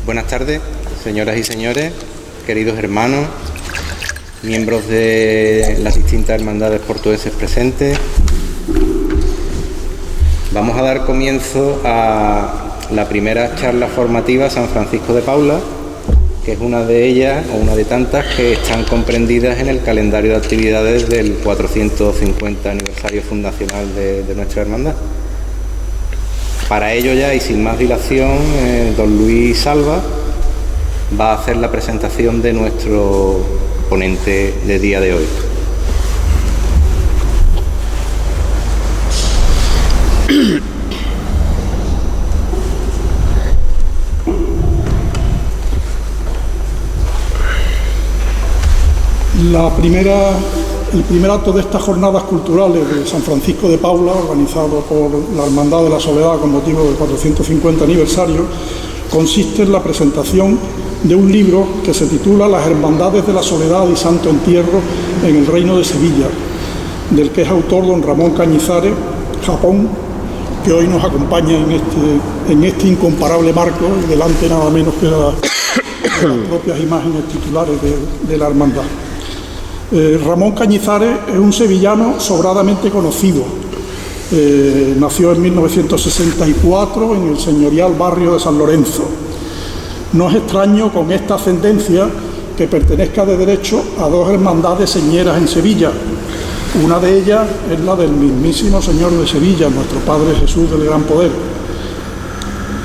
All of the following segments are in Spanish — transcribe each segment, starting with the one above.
Buenas tardes, señoras y señores, queridos hermanos, miembros de las distintas hermandades portugueses presentes. Vamos a dar comienzo a la primera charla formativa San Francisco de Paula, que es una de ellas, o una de tantas, que están comprendidas en el calendario de actividades del 450 aniversario fundacional de nuestra hermandad. Para ello ya, y sin más dilación, don Luis Salva va a hacer la presentación de nuestro ponente de día de hoy. El primer acto de estas jornadas culturales de San Francisco de Paula, organizado por la Hermandad de la Soledad con motivo del 450 aniversario, consiste en la presentación de un libro que se titula Las Hermandades de la Soledad y Santo Entierro en el Reino de Sevilla, del que es autor don Ramón Cañizares, Japón, que hoy nos acompaña en este incomparable marco, y delante nada menos que de las propias imágenes titulares de la hermandad. Ramón Cañizares es un sevillano sobradamente conocido. Nació en 1964 en el señorial barrio de San Lorenzo. No es extraño con esta ascendencia que pertenezca de derecho a dos hermandades señeras en Sevilla. Una de ellas es la del mismísimo Señor de Sevilla, nuestro Padre Jesús del Gran Poder,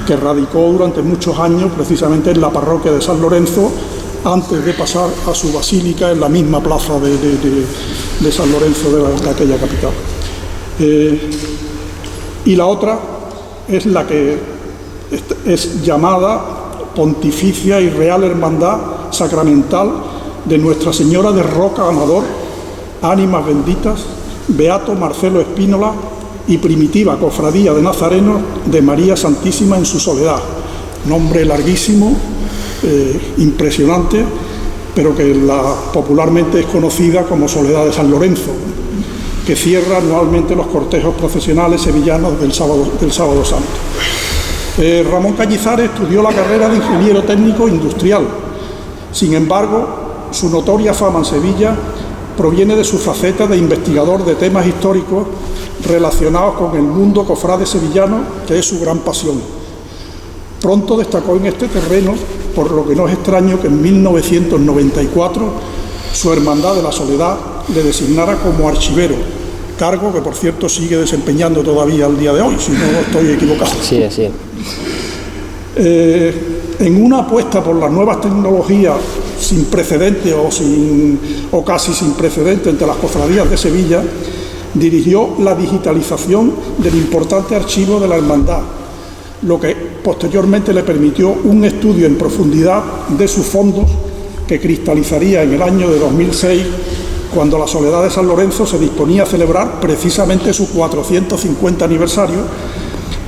que radicó durante muchos años precisamente en la parroquia de San Lorenzo, antes de pasar a su basílica en la misma plaza de San Lorenzo de aquella capital. Y la otra es la que es llamada Pontificia y Real Hermandad Sacramental de Nuestra Señora de Roca Amador, Ánimas Benditas, Beato Marcelo Espínola y Primitiva Cofradía de Nazarenos de María Santísima en su Soledad. Nombre larguísimo, impresionante, pero que popularmente es conocida como Soledad de San Lorenzo, que cierra anualmente los cortejos procesionales sevillanos del Sábado Santo. Ramón Cañizares estudió la carrera de ingeniero técnico industrial. Sin embargo, su notoria fama en Sevilla proviene de su faceta de investigador de temas históricos relacionados con el mundo cofrade sevillano, que es su gran pasión. Pronto destacó en este terreno, por lo que no es extraño que en 1994 su Hermandad de la Soledad le designara como archivero, cargo que por cierto sigue desempeñando todavía al día de hoy, si no estoy equivocado. Sí, así. En una apuesta por las nuevas tecnologías sin precedente o casi sin precedente entre las cofradías de Sevilla, dirigió la digitalización del importante archivo de la hermandad, lo que posteriormente le permitió un estudio en profundidad de sus fondos que cristalizaría en el año de 2006, cuando la Soledad de San Lorenzo se disponía a celebrar precisamente su 450 aniversario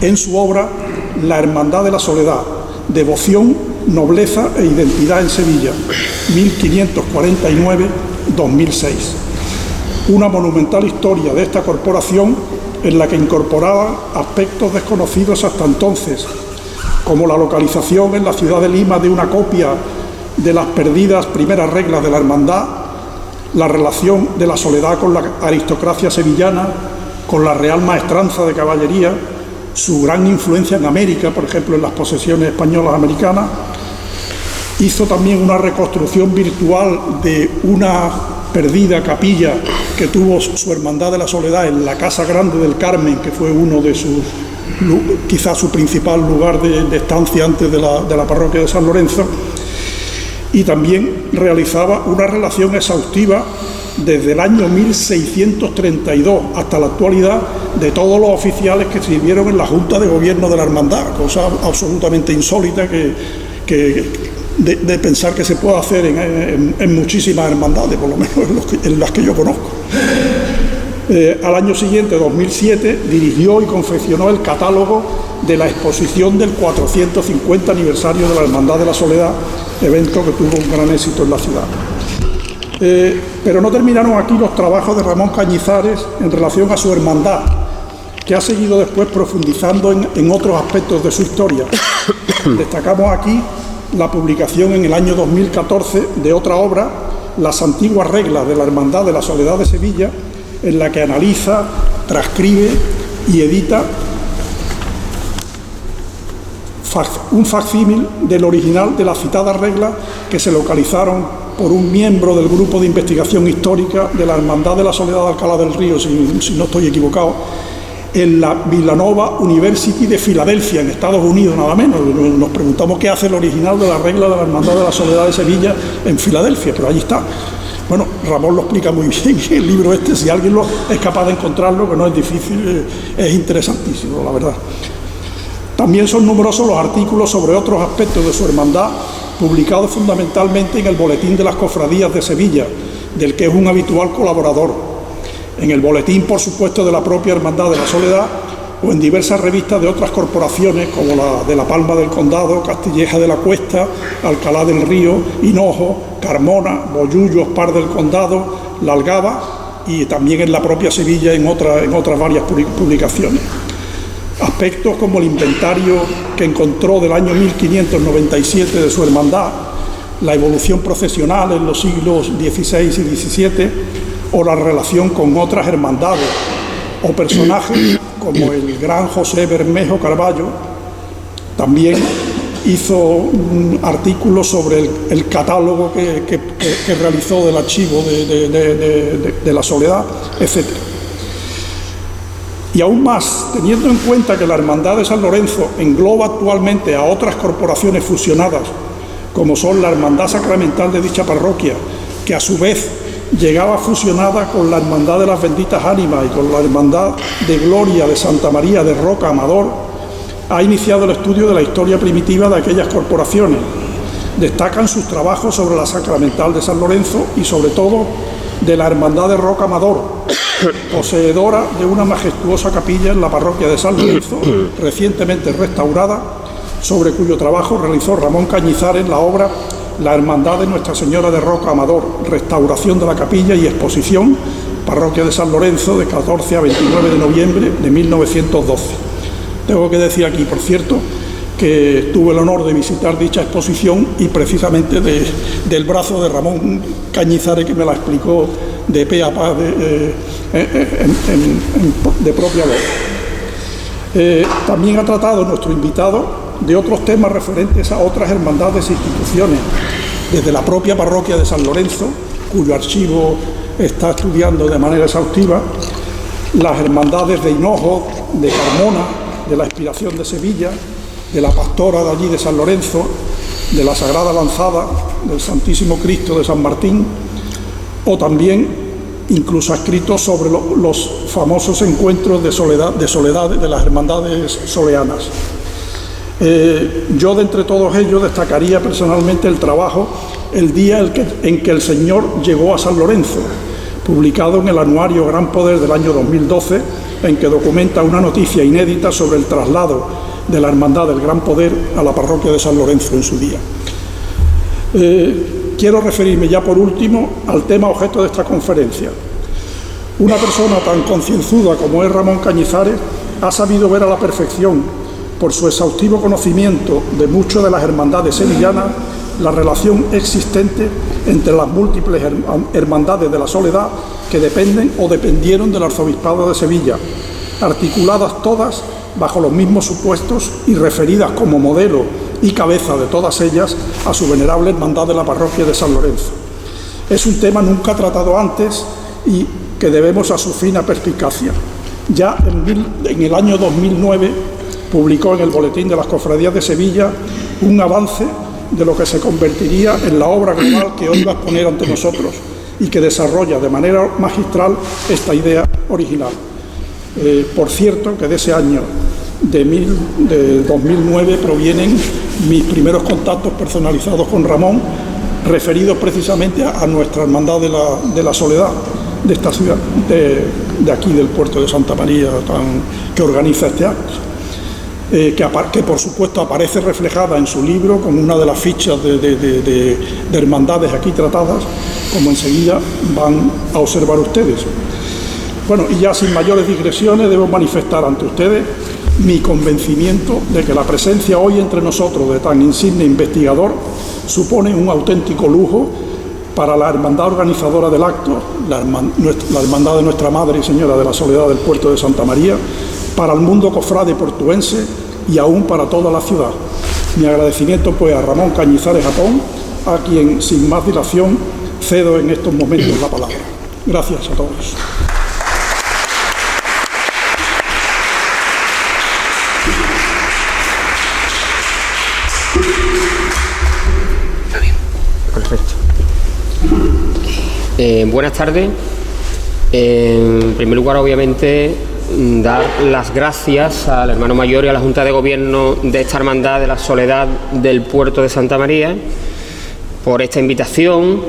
en su obra La Hermandad de la Soledad, Devoción, Nobleza e Identidad en Sevilla, 1549-2006. Una monumental historia de esta corporación en la que incorporaba aspectos desconocidos hasta entonces, como la localización en la ciudad de Lima de una copia de las perdidas primeras reglas de la hermandad, la relación de la Soledad con la aristocracia sevillana, con la Real Maestranza de Caballería, su gran influencia en América, por ejemplo en las posesiones españolas americanas. Hizo también una reconstrucción virtual de una perdida capilla que tuvo su Hermandad de la Soledad en la Casa Grande del Carmen, que fue uno de sus, quizás su principal lugar de estancia antes de la parroquia de San Lorenzo, y también realizaba una relación exhaustiva desde el año 1632 hasta la actualidad de todos los oficiales que sirvieron en la Junta de Gobierno de la Hermandad, cosa absolutamente insólita de pensar que se puede hacer en muchísimas hermandades, por lo menos en las que yo conozco. Al año siguiente, 2007, dirigió y confeccionó el catálogo de la exposición del 450 aniversario de la Hermandad de la Soledad, evento que tuvo un gran éxito en la ciudad. Pero no terminaron aquí los trabajos de Ramón Cañizares en relación a su hermandad, que ha seguido después profundizando en otros aspectos de su historia. Destacamos aquí la publicación en el año 2014 de otra obra, Las antiguas reglas de la Hermandad de la Soledad de Sevilla, en la que analiza, transcribe y edita un facsímil del original de las citadas reglas que se localizaron por un miembro del grupo de investigación histórica de la Hermandad de la Soledad de Alcalá del Río, si no estoy equivocado, en la Villanova University de Filadelfia, en Estados Unidos, nada menos. Nos preguntamos qué hace el original de la regla de la Hermandad de la Soledad de Sevilla en Filadelfia, pero allí está. Bueno, Ramón lo explica muy bien en el libro este, si alguien es capaz de encontrarlo, que no es difícil, es interesantísimo, la verdad. También son numerosos los artículos sobre otros aspectos de su hermandad, publicados fundamentalmente en el Boletín de las Cofradías de Sevilla, del que es un habitual colaborador, en el boletín, por supuesto, de la propia Hermandad de la Soledad, o en diversas revistas de otras corporaciones, como la de La Palma del Condado, Castilleja de la Cuesta, Alcalá del Río, Hinojo, Carmona, Bollullo, Ospar del Condado, La Algaba, y también en la propia Sevilla en otras varias publicaciones. Aspectos como el inventario que encontró del año 1597 de su hermandad, la evolución procesional en los siglos XVI y XVII, o la relación con otras hermandades, o personajes como el gran José Bermejo Carballo. También hizo un artículo sobre el catálogo que realizó del archivo de la Soledad, etc. Y aún más, teniendo en cuenta que la Hermandad de San Lorenzo engloba actualmente a otras corporaciones fusionadas, como son la Hermandad Sacramental de dicha parroquia, que a su vez llegaba fusionada con la Hermandad de las Benditas Ánimas y con la Hermandad de Gloria de Santa María de Roca Amador, ha iniciado el estudio de la historia primitiva de aquellas corporaciones. Destacan sus trabajos sobre la Sacramental de San Lorenzo y sobre todo de la Hermandad de Roca Amador, poseedora de una majestuosa capilla en la parroquia de San Lorenzo, recientemente restaurada, sobre cuyo trabajo realizó Ramón Cañizares en la obra La Hermandad de Nuestra Señora de Roca Amador, restauración de la capilla y exposición, parroquia de San Lorenzo, de 14 a 29 de noviembre de 1912. Tengo que decir aquí, por cierto, que tuve el honor de visitar dicha exposición y precisamente del brazo de Ramón Cañizares, que me la explicó de pe a pa de propia voz. También ha tratado nuestro invitado de otros temas referentes a otras hermandades e instituciones, desde la propia parroquia de San Lorenzo, cuyo archivo está estudiando de manera exhaustiva, las hermandades de Hinojo, de Carmona, de la Expiración de Sevilla, de la Pastora de allí de San Lorenzo, de la Sagrada Lanzada, del Santísimo Cristo de San Martín, o también incluso ha escrito sobre los famosos encuentros de soledad de las hermandades soleanas. Yo de entre todos ellos destacaría personalmente el trabajo El día en que el Señor llegó a San Lorenzo, publicado en el anuario Gran Poder del año 2012, en que documenta una noticia inédita sobre el traslado de la Hermandad del Gran Poder a la parroquia de San Lorenzo en su día. Quiero referirme ya por último al tema objeto de esta conferencia. Una persona tan concienzuda como es Ramón Cañizares ha sabido ver a la perfección, por su exhaustivo conocimiento de muchas de las hermandades sevillanas, la relación existente entre las múltiples hermandades de la Soledad que dependen o dependieron del Arzobispado de Sevilla, articuladas todas bajo los mismos supuestos y referidas como modelo y cabeza de todas ellas a su venerable hermandad de la parroquia de San Lorenzo. Es un tema nunca tratado antes y que debemos a su fina perspicacia. Ya en el año 2009 publicó en el Boletín de las Cofradías de Sevilla un avance de lo que se convertiría en la obra global que hoy va a exponer ante nosotros y que desarrolla de manera magistral esta idea original. Por cierto, que de ese año de 2009 provienen mis primeros contactos personalizados con Ramón, referidos precisamente a nuestra hermandad de la Soledad, de esta ciudad, de aquí del puerto de Santa María, que organiza este acto. Que por supuesto aparece reflejada en su libro como una de las fichas de hermandades aquí tratadas, como enseguida van a observar ustedes. Bueno, y ya sin mayores digresiones debo manifestar ante ustedes mi convencimiento de que la presencia hoy entre nosotros de tan insigne investigador supone un auténtico lujo para la hermandad organizadora del acto, la hermandad de Nuestra Madre y Señora de la Soledad del Puerto de Santa María, para el mundo cofrade portuense y aún para toda la ciudad. Mi agradecimiento pues a Ramón Cañizares Japón, a quien sin más dilación cedo en estos momentos la palabra. Gracias a todos. Perfecto. Buenas tardes. En primer lugar, obviamente, dar las gracias al hermano mayor y a la Junta de Gobierno de esta Hermandad de la Soledad del Puerto de Santa María por esta invitación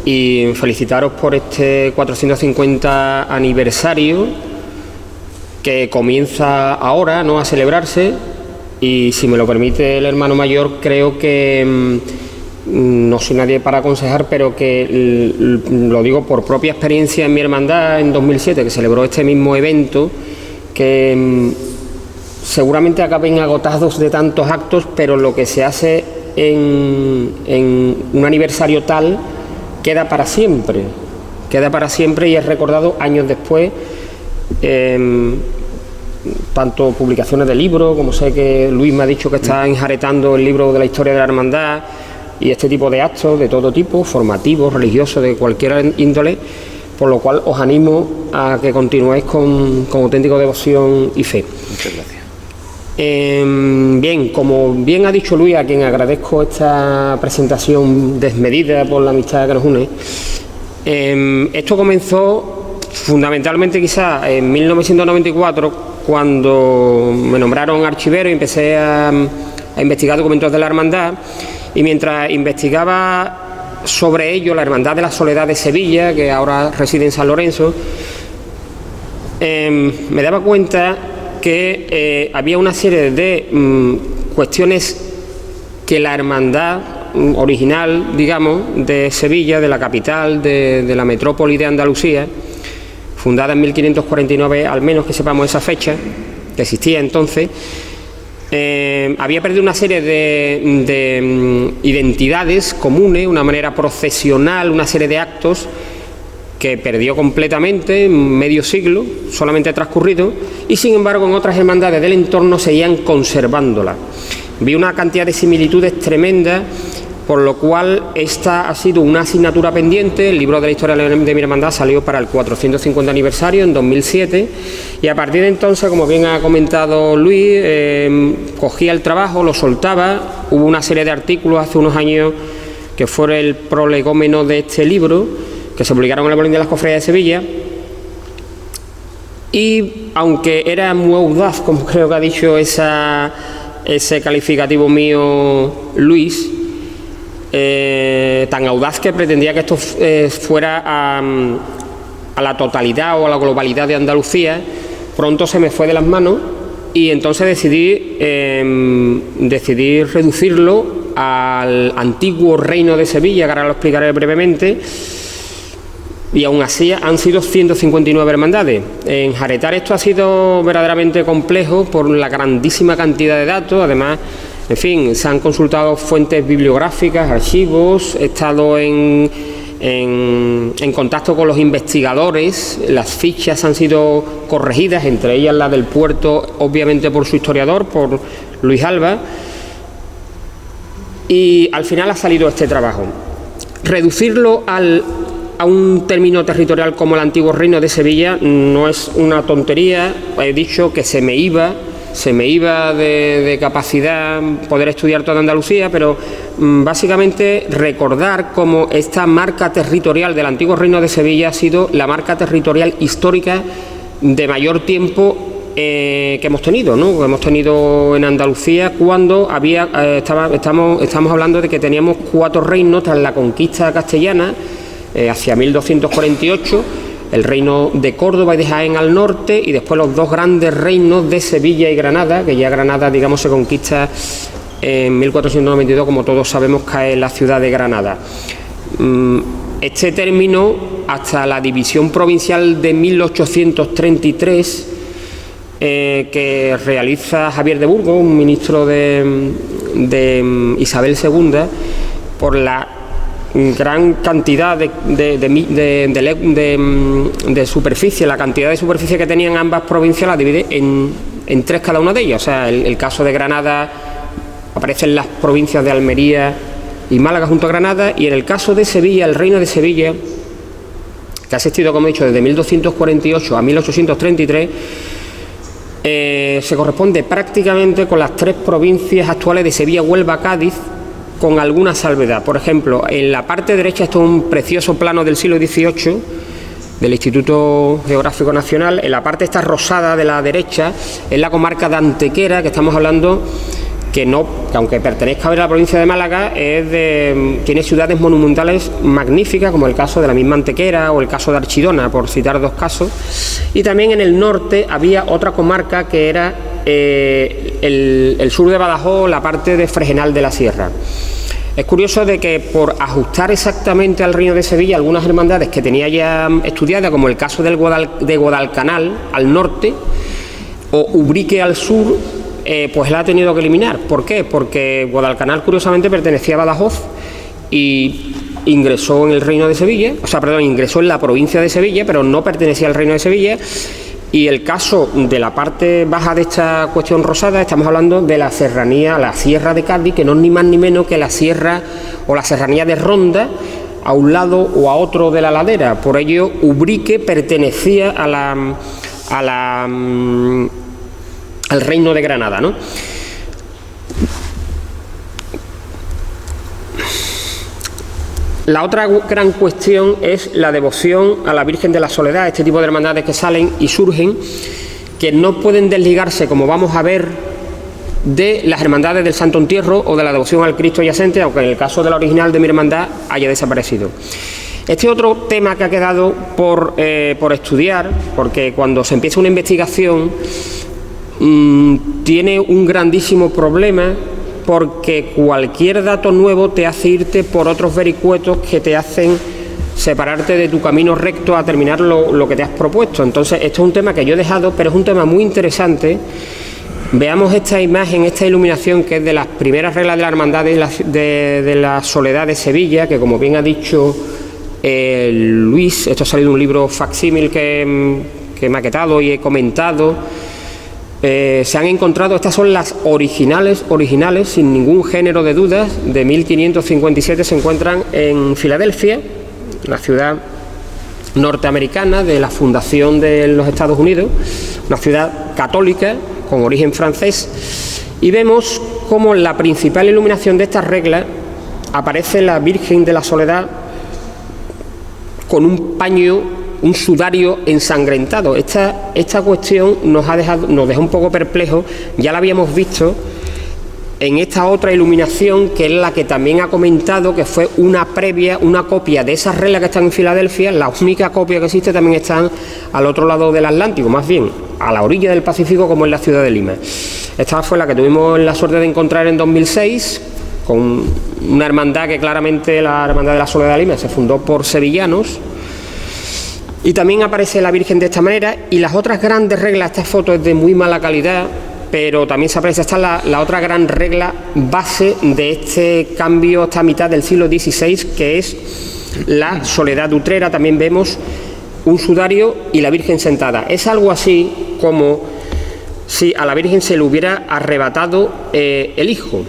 y felicitaros por este 450 aniversario que comienza ahora, ¿no?, a celebrarse. Y si me lo permite el hermano mayor, creo que no soy nadie para aconsejar, pero que lo digo por propia experiencia en mi hermandad en 2007, que celebró este mismo evento, que seguramente acaben agotados de tantos actos, pero lo que se hace en un aniversario tal queda para siempre y es recordado años después. Tanto publicaciones de libros, como sé que Luis me ha dicho que está enjaretando el libro de la historia de la hermandad, y este tipo de actos de todo tipo, formativos, religiosos, de cualquier índole, por lo cual os animo a que continuéis con auténtica devoción y fe. Muchas gracias. Bien, como bien ha dicho Luis, a quien agradezco esta presentación desmedida por la amistad que nos une, esto comenzó fundamentalmente quizá en 1994, cuando me nombraron archivero y empecé a investigar documentos de la hermandad. Y mientras investigaba sobre ello, la Hermandad de la Soledad de Sevilla, que ahora reside en San Lorenzo, me daba cuenta que había una serie de cuestiones que la hermandad original, digamos, de Sevilla, de la capital, de la metrópoli de Andalucía, fundada en 1549, al menos que sepamos esa fecha, que existía entonces, había perdido una serie de identidades comunes, una manera procesional, una serie de actos que perdió completamente en medio siglo, solamente transcurrido, y sin embargo en otras hermandades del entorno seguían conservándola. Vi una cantidad de similitudes tremendas, por lo cual esta ha sido una asignatura pendiente. El libro de la historia de mi hermandad salió para el 450 aniversario en 2007, y a partir de entonces, como bien ha comentado Luis, cogía el trabajo, lo soltaba. Hubo una serie de artículos hace unos años que fueron el prolegómeno de este libro, que se publicaron en el Boletín de las Cofradías de Sevilla, y aunque era muy audaz, como creo que ha dicho ese calificativo mío Luis, tan audaz que pretendía que esto fuera a la totalidad o a la globalidad de Andalucía, pronto se me fue de las manos, y entonces decidí reducirlo al antiguo reino de Sevilla, que ahora lo explicaré brevemente. Y aún así han sido 159 hermandades. Enjaretar esto ha sido verdaderamente complejo por la grandísima cantidad de datos. Además, en fin, se han consultado fuentes bibliográficas, archivos, he estado en contacto con los investigadores, las fichas han sido corregidas, entre ellas la del puerto, obviamente por su historiador, por Luis Alba, y al final ha salido este trabajo. Reducirlo a un término territorial como el antiguo reino de Sevilla no es una tontería. He dicho que se me iba de capacidad poder estudiar toda Andalucía, pero básicamente recordar cómo esta marca territorial del antiguo reino de Sevilla ha sido la marca territorial histórica de mayor tiempo que hemos tenido, ¿no? Que hemos tenido en Andalucía, cuando estamos hablando de que teníamos 4 reinos tras la conquista castellana, hacia 1248, el reino de Córdoba y de Jaén al norte, y después los 2 grandes reinos de Sevilla y Granada, que ya Granada, digamos, se conquista en 1492, como todos sabemos, cae la ciudad de Granada. Este término, hasta la división provincial de 1833, que realiza Javier de Burgos, un ministro de Isabel II, por la gran cantidad de superficie, la cantidad de superficie que tenían ambas provincias la divide en tres cada una de ellas. O sea, el caso de Granada aparecen las provincias de Almería y Málaga junto a Granada, y en el caso de Sevilla, el reino de Sevilla, que ha existido, como he dicho, desde 1248 a 1833, se corresponde prácticamente con las tres provincias actuales de Sevilla, Huelva, Cádiz, con alguna salvedad. Por ejemplo, en la parte derecha, esto es un precioso plano del siglo XVIII del Instituto Geográfico Nacional. En la parte esta rosada de la derecha es la comarca de Antequera, que estamos hablando que aunque pertenezca a la provincia de Málaga, tiene ciudades monumentales magníficas, como el caso de la misma Antequera o el caso de Archidona, por citar dos casos. Y también en el norte había otra comarca que era el sur de Badajoz, la parte de Fregenal de la Sierra. Es curioso de que por ajustar exactamente al Reino de Sevilla algunas hermandades que tenía ya estudiadas, como el caso de Guadalcanal al norte o Ubrique al sur, pues la ha tenido que eliminar. ¿Por qué? Porque Guadalcanal, curiosamente, pertenecía a Badajoz y ingresó en el Reino de Sevilla, ingresó en la provincia de Sevilla, pero no pertenecía al Reino de Sevilla. Y el caso de la parte baja de esta cuestión rosada, estamos hablando de la serranía, la Sierra de Cádiz, que no es ni más ni menos que la sierra o la serranía de Ronda, a un lado o a otro de la ladera. Por ello, Ubrique pertenecía al Reino de Granada, ¿no? La otra gran cuestión es la devoción a la Virgen de la Soledad, este tipo de hermandades que salen y surgen, que no pueden desligarse, como vamos a ver, de las hermandades del Santo Entierro o de la devoción al Cristo yacente, aunque en el caso de la original de mi hermandad haya desaparecido. Este otro tema que ha quedado por estudiar, porque cuando se empieza una investigación tiene un grandísimo problema, porque cualquier dato nuevo te hace irte por otros vericuetos que te hacen separarte de tu camino recto a terminar lo que te has propuesto. Entonces, esto es un tema que yo he dejado, pero es un tema muy interesante. Veamos esta imagen, esta iluminación, que es de las primeras reglas de la hermandad de la Soledad de Sevilla, que, como bien ha dicho Luis, esto ha salido de un libro facsímil que he maquetado y he comentado. Se han encontrado, estas son las originales, sin ningún género de dudas, de 1557, se encuentran en Filadelfia, la ciudad norteamericana de la fundación de los Estados Unidos, una ciudad católica con origen francés, y vemos como la principal iluminación de estas reglas aparece la Virgen de la Soledad con un paño, un sudario ensangrentado. Esta cuestión nos deja un poco perplejos. Ya la habíamos visto en esta otra iluminación, que es la que también ha comentado, que fue una copia de esas reglas que están en Filadelfia. La única copia que existe también están al otro lado del Atlántico, más bien a la orilla del Pacífico, como en la ciudad de Lima. Esta fue la que tuvimos la suerte de encontrar en 2006, con una hermandad que claramente, la Hermandad de la Soledad de Lima, se fundó por sevillanos. Y también aparece la Virgen de esta manera. Y las otras grandes reglas, esta foto es de muy mala calidad, pero también se aprecia, esta es la otra gran regla base de este cambio, esta mitad del siglo XVI, que es la Soledad de Utrera. También vemos un sudario y la Virgen sentada. Es algo así como si a la Virgen se le hubiera arrebatado el hijo.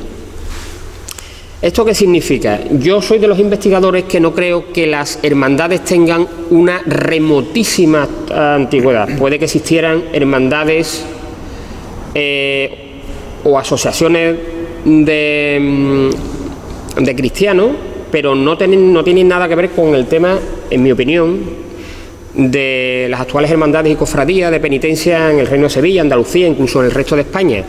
¿Esto qué significa? Yo soy de los investigadores que no creo que las hermandades tengan una remotísima antigüedad. Puede que existieran hermandades o asociaciones de cristianos, pero no tienen nada que ver con el tema, en mi opinión, de las actuales hermandades y cofradías de penitencia en el Reino de Sevilla, Andalucía, incluso en el resto de España.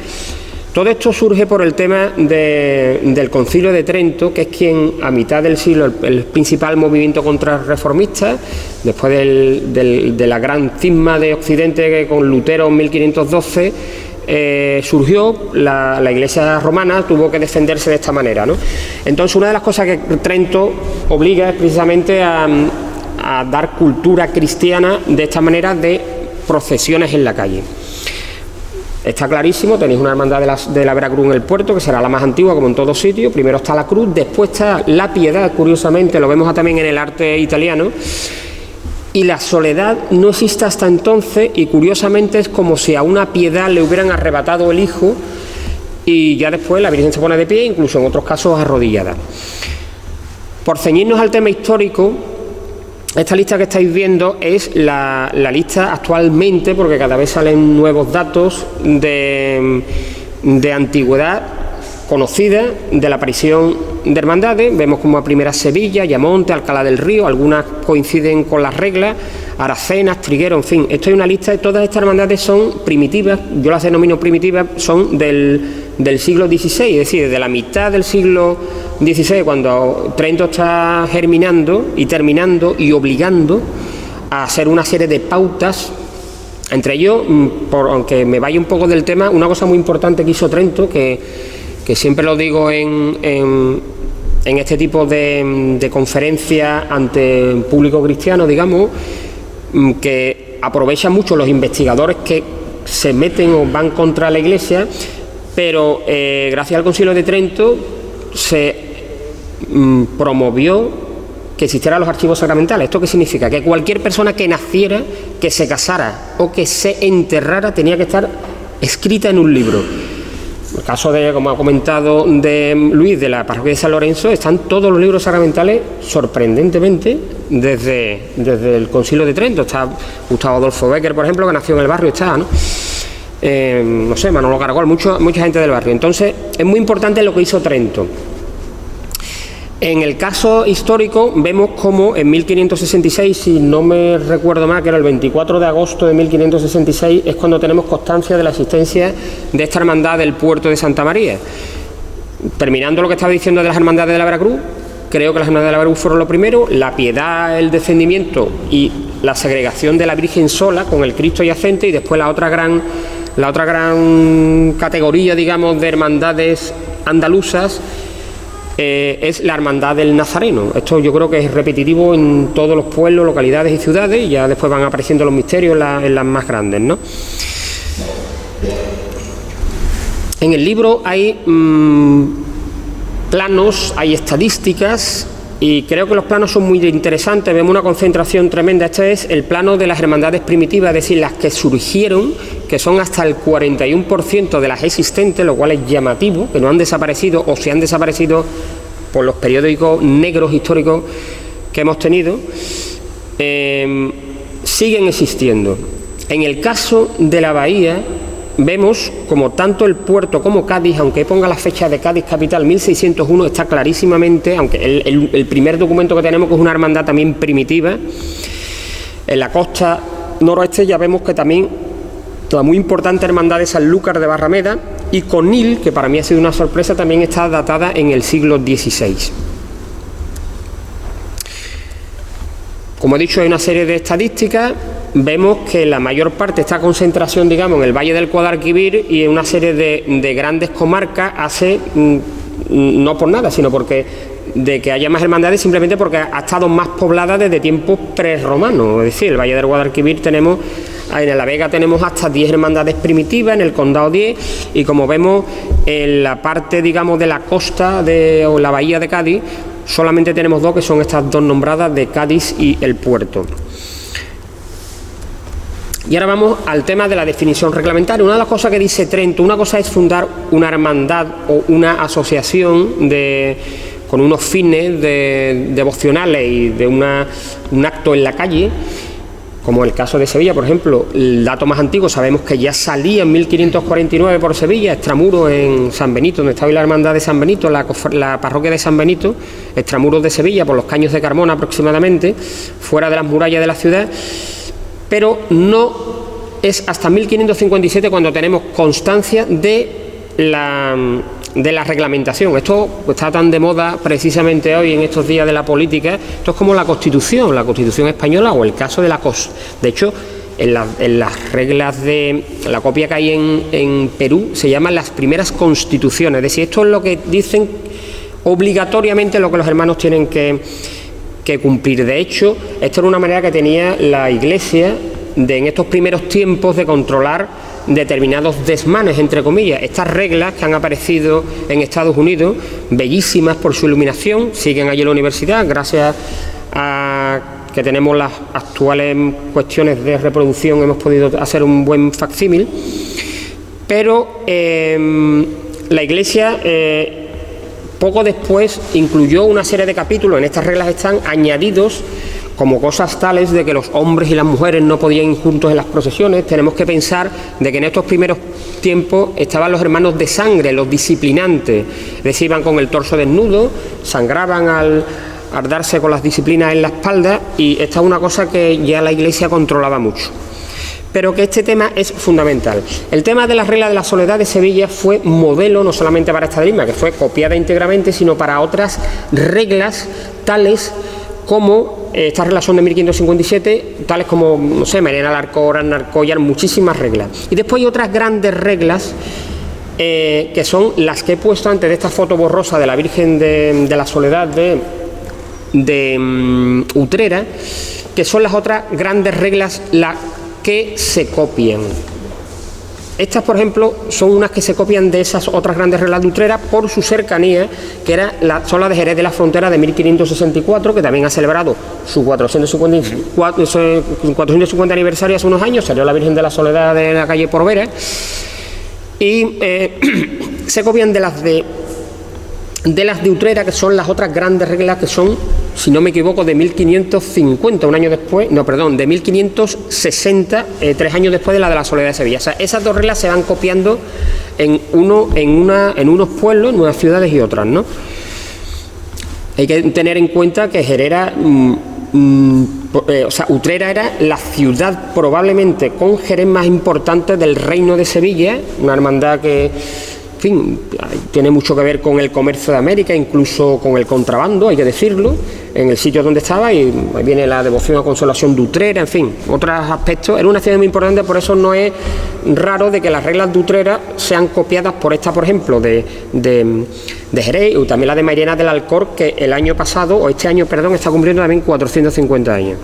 Todo esto surge por el tema del Concilio de Trento, que es quien, a mitad del siglo, el principal movimiento contrarreformista, después de la gran cisma de Occidente que con Lutero en 1512 surgió, la Iglesia romana tuvo que defenderse de esta manera, ¿no? Entonces, una de las cosas que Trento obliga es precisamente a dar cultura cristiana de esta manera, de procesiones en la calle. Está clarísimo, tenéis una hermandad de la Veracruz en el puerto, que será la más antigua, como en todos sitios. Primero está la cruz, después está la piedad, curiosamente, lo vemos también en el arte italiano. Y la soledad no existe hasta entonces, y curiosamente es como si a una piedad le hubieran arrebatado el hijo, y ya después la Virgen se pone de pie, incluso en otros casos arrodillada. Por ceñirnos al tema histórico, esta lista que estáis viendo es la lista actualmente, porque cada vez salen nuevos datos de antigüedad conocida de la aparición de hermandades. Vemos como a primera Sevilla, Ayamonte, Alcalá del Río, algunas coinciden con las reglas, Aracenas, Triguero, en fin. Esto es una lista de todas estas hermandades, son primitivas, yo las denomino primitivas, son del siglo XVI, es decir, desde la mitad del siglo XVI, cuando Trento está germinando y terminando y obligando a hacer una serie de pautas. Entre ellos, aunque me vaya un poco del tema, una cosa muy importante que hizo Trento, que siempre lo digo en este tipo de conferencias ante el público cristiano, digamos, que aprovechan mucho los investigadores que se meten o van contra la Iglesia, pero gracias al Concilio de Trento se promovió que existieran los archivos sacramentales. ¿Esto qué significa? Que cualquier persona que naciera, que se casara o que se enterrara tenía que estar escrita en un libro. En el caso de, como ha comentado, de Luis, de la parroquia de San Lorenzo, están todos los libros sacramentales, sorprendentemente, desde el Concilio de Trento. Está Gustavo Adolfo Becker, por ejemplo, que nació en el barrio, está, ¿no? No sé, Manolo Caracol, mucha gente del barrio. Entonces, es muy importante lo que hizo Trento. En el caso histórico vemos como en 1566, si no me recuerdo mal, que era el 24 de agosto de 1566, es cuando tenemos constancia de la existencia de esta hermandad del puerto de Santa María. Terminando lo que estaba diciendo de las hermandades de la Veracruz, creo que las hermandades de la Veracruz fueron lo primero, la piedad, el descendimiento y la segregación de la Virgen sola con el Cristo yacente, y después la otra gran categoría, digamos, de hermandades andaluzas, es la hermandad del Nazareno. Esto yo creo que es repetitivo en todos los pueblos, localidades y ciudades, y ya después van apareciendo los misterios en las más grandes, ¿no? En el libro hay planos, hay estadísticas, y creo que los planos son muy interesantes. Vemos una concentración tremenda. Este es el plano de las hermandades primitivas, es decir, las que surgieron, que son hasta el 41% de las existentes, lo cual es llamativo, que no han desaparecido o se han desaparecido por los periódicos negros históricos que hemos tenido. Siguen existiendo. En el caso de la bahía, vemos como tanto el puerto como Cádiz, aunque ponga la fecha de Cádiz capital 1601, está clarísimamente, aunque el primer documento que tenemos, que es una hermandad también primitiva, en la costa noroeste ya vemos que también la muy importante hermandad de Sanlúcar de Barrameda y Conil, que para mí ha sido una sorpresa, también está datada en el siglo XVI. Como he dicho, hay una serie de estadísticas. Vemos que la mayor parte, esta concentración, digamos, en el Valle del Guadalquivir y en una serie de grandes comarcas, hace, no por nada, sino porque de que haya más hermandades, simplemente porque ha estado más poblada desde tiempos prerromanos. Es decir, el Valle del Guadalquivir tenemos, en La Vega tenemos hasta 10 hermandades primitivas, en el Condado 10, y como vemos en la parte, digamos, de la costa o la bahía de Cádiz, solamente tenemos 2, que son estas 2 nombradas de Cádiz y el puerto. Y ahora vamos al tema de la definición reglamentaria. Una de las cosas que dice Trento, una cosa es fundar una hermandad o una asociación con unos fines devocionales y de un acto en la calle, como el caso de Sevilla, por ejemplo. El dato más antiguo, sabemos que ya salía en 1549 por Sevilla, extramuros en San Benito, donde estaba la hermandad de San Benito, la parroquia de San Benito, extramuros de Sevilla, por los Caños de Carmona aproximadamente, fuera de las murallas de la ciudad. Pero no es hasta 1557 cuando tenemos constancia de la reglamentación. Esto está tan de moda precisamente hoy, en estos días de la política. Esto es como la Constitución española, o el caso de la COS. De hecho, en las reglas de la copia que hay en Perú, se llaman las primeras constituciones. Es decir, esto es lo que dicen obligatoriamente, lo que los hermanos tienen que cumplir. De hecho, esto era una manera que tenía la Iglesia en estos primeros tiempos de controlar determinados desmanes, entre comillas. Estas reglas que han aparecido en Estados Unidos, bellísimas por su iluminación, siguen allí en la universidad, gracias a que tenemos las actuales cuestiones de reproducción, hemos podido hacer un buen facsímil, pero la Iglesia poco después incluyó una serie de capítulos, en estas reglas están añadidos como cosas tales de que los hombres y las mujeres no podían ir juntos en las procesiones. Tenemos que pensar de que en estos primeros tiempos estaban los hermanos de sangre, los disciplinantes, es decir, iban con el torso desnudo, sangraban al darse con las disciplinas en la espalda, y esta es una cosa que ya la Iglesia controlaba mucho. Pero que este tema es fundamental. El tema de la regla de la soledad de Sevilla fue modelo no solamente para esta dogma, que fue copiada íntegramente, sino para otras reglas tales como estas reglas son de 1557, tales como, no sé, Mariana Alarcón, Narcollar, muchísimas reglas. Y después hay otras grandes reglas que son las que he puesto antes de esta foto borrosa de la Virgen de la Soledad de Utrera, que son las otras grandes reglas que se copian. Estas, por ejemplo, son unas que se copian de esas otras grandes reglas de Utrera por su cercanía, que son las de Jerez de la Frontera de 1564, que también ha celebrado su 450 aniversario hace unos años, salió la Virgen de la Soledad de la calle Porvera, y se copian de las de Utrera, que son las otras grandes reglas, que son, si no me equivoco, de 1550, un año después, no, perdón, de 1560, 3 años después de la de la Soledad de Sevilla. O sea, esas dos reglas se van copiando en unos pueblos, en unas ciudades y otras, ¿no? Hay que tener en cuenta que Jerez Utrera era la ciudad probablemente con Jerez más importante del Reino de Sevilla, una hermandad que, en fin, tiene mucho que ver con el comercio de América, incluso con el contrabando, hay que decirlo, en el sitio donde estaba, y ahí viene la devoción a Consolación de Utrera, en fin, otros aspectos. Era una ciudad muy importante, por eso no es raro de que las reglas de Utrera sean copiadas por esta, por ejemplo, de Jerez, y también la de Mariana del Alcor, que el año pasado, o este año, perdón, está cumpliendo también 450 años.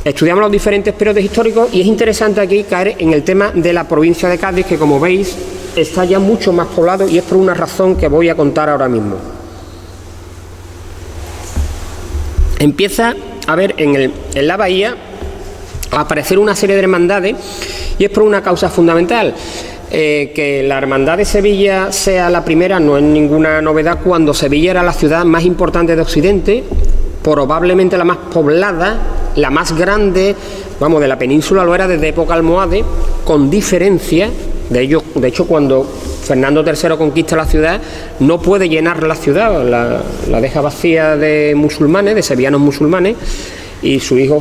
Estudiamos los diferentes periodos históricos y es interesante aquí caer en el tema de la provincia de Cádiz, que como veis está ya mucho más poblado, y es por una razón que voy a contar ahora mismo. Empieza a ver en la bahía a aparecer una serie de hermandades, y es por una causa fundamental. Que la hermandad de Sevilla sea la primera no es ninguna novedad, cuando Sevilla era la ciudad más importante de Occidente, probablemente la más poblada, la más grande, vamos, de la península lo era desde época almohade, con diferencia. De hecho, cuando Fernando III conquista la ciudad, no puede llenar la ciudad, la deja vacía de musulmanes, de sevillanos musulmanes, y su hijo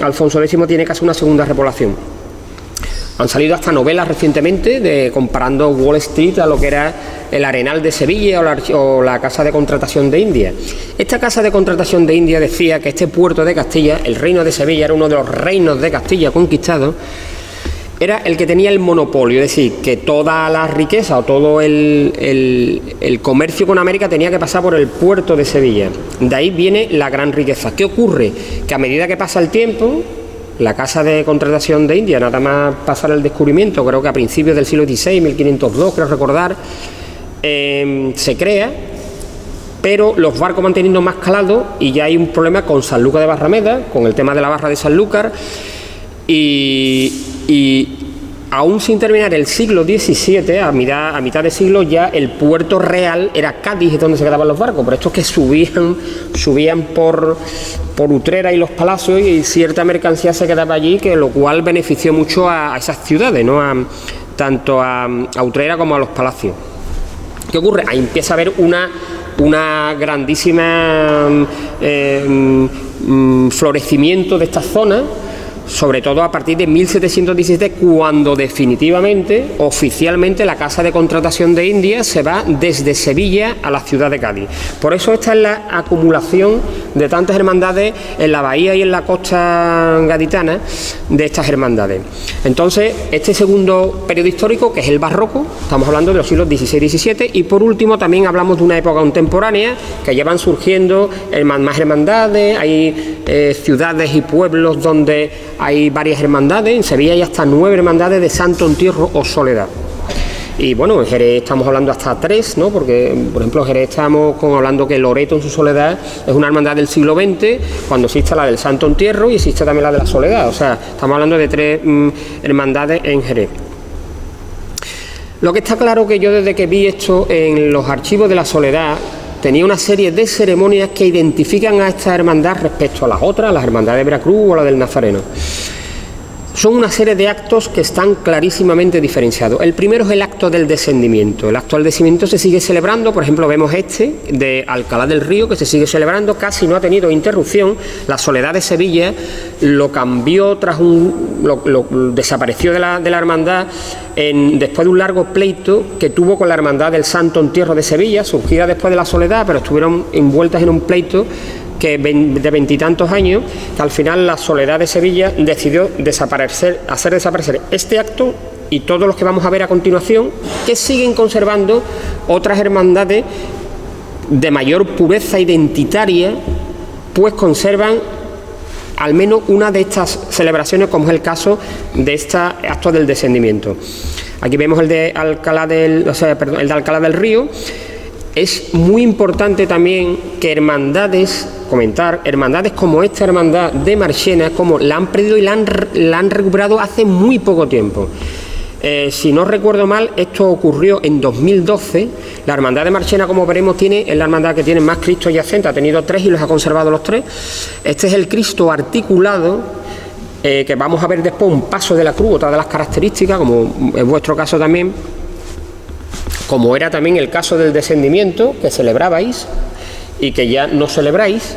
Alfonso X tiene casi una segunda repoblación. Han salido hasta novelas recientemente comparando Wall Street a lo que era el Arenal de Sevilla o la Casa de Contratación de India. Esta Casa de Contratación de India decía que este puerto de Castilla, el reino de Sevilla, era uno de los reinos de Castilla conquistados, era el que tenía el monopolio, es decir, que toda la riqueza o todo el comercio con América tenía que pasar por el puerto de Sevilla. De ahí viene la gran riqueza. ¿Qué ocurre? Que a medida que pasa el tiempo, la Casa de Contratación de India, nada más pasar el descubrimiento, creo que a principios del siglo XVI, 1502, creo recordar, se crea, pero los barcos van teniendo más calado y ya hay un problema con Sanlúcar de Barrameda, con el tema de la barra de Sanlúcar, y aún sin terminar el siglo XVII, a mitad de siglo, ya el puerto real era Cádiz, donde se quedaban los barcos, por estos que subían por Utrera y los palacios, y cierta mercancía se quedaba allí, que lo cual benefició mucho a esas ciudades, ¿no? Tanto a Utrera como a los palacios. ¿Qué ocurre? Ahí empieza a haber una grandísima florecimiento de esta zona, sobre todo a partir de 1717, cuando definitivamente, oficialmente, la Casa de Contratación de India se va desde Sevilla a la ciudad de Cádiz. Por eso esta es la acumulación de tantas hermandades en la bahía y en la costa gaditana de estas hermandades. Entonces, este segundo periodo histórico, que es el barroco, estamos hablando de los siglos XVI y XVII, y por último también hablamos de una época contemporánea, que ya van surgiendo más hermandades, hay ciudades y pueblos donde hay varias hermandades, en Sevilla hay hasta 9 hermandades de Santo Entierro o Soledad. Y bueno, en Jerez estamos hablando hasta 3, ¿no? Porque, por ejemplo, en Jerez estamos hablando que Loreto en su Soledad es una hermandad del siglo XX, cuando existe la del Santo Entierro y existe también la de la Soledad. O sea, estamos hablando de 3 hermandades en Jerez. Lo que está claro que yo desde que vi esto en los archivos de la Soledad, tenía una serie de ceremonias que identifican a esta hermandad respecto a las otras, las hermandades de Veracruz o la del Nazareno. Son una serie de actos que están clarísimamente diferenciados. El primero es el acto del descendimiento. El acto del descendimiento se sigue celebrando, por ejemplo, vemos este de Alcalá del Río, que se sigue celebrando, casi no ha tenido interrupción. La Soledad de Sevilla lo cambió desapareció de la hermandad después de un largo pleito que tuvo con la hermandad del Santo Entierro de Sevilla, surgida después de la Soledad, pero estuvieron envueltas en un pleito de 20 y tantos años, que al final la Soledad de Sevilla decidió hacer desaparecer este acto y todos los que vamos a ver a continuación, que siguen conservando otras hermandades de mayor pureza identitaria, pues conservan al menos una de estas celebraciones, como es el caso de este acto del descendimiento. Aquí vemos el de Alcalá el de Alcalá del Río. Es muy importante también que hermandades como esta hermandad de Marchena, como la han perdido y la han recuperado hace muy poco tiempo. Si no recuerdo mal, esto ocurrió en 2012. La hermandad de Marchena, como veremos, es la hermandad que tiene más Cristos yacentes, ha tenido 3 y los ha conservado los 3. Este es el Cristo articulado, que vamos a ver después un paso de la cruz, otra de las características, como es vuestro caso también, como era también el caso del descendimiento, que celebrabais y que ya no celebráis.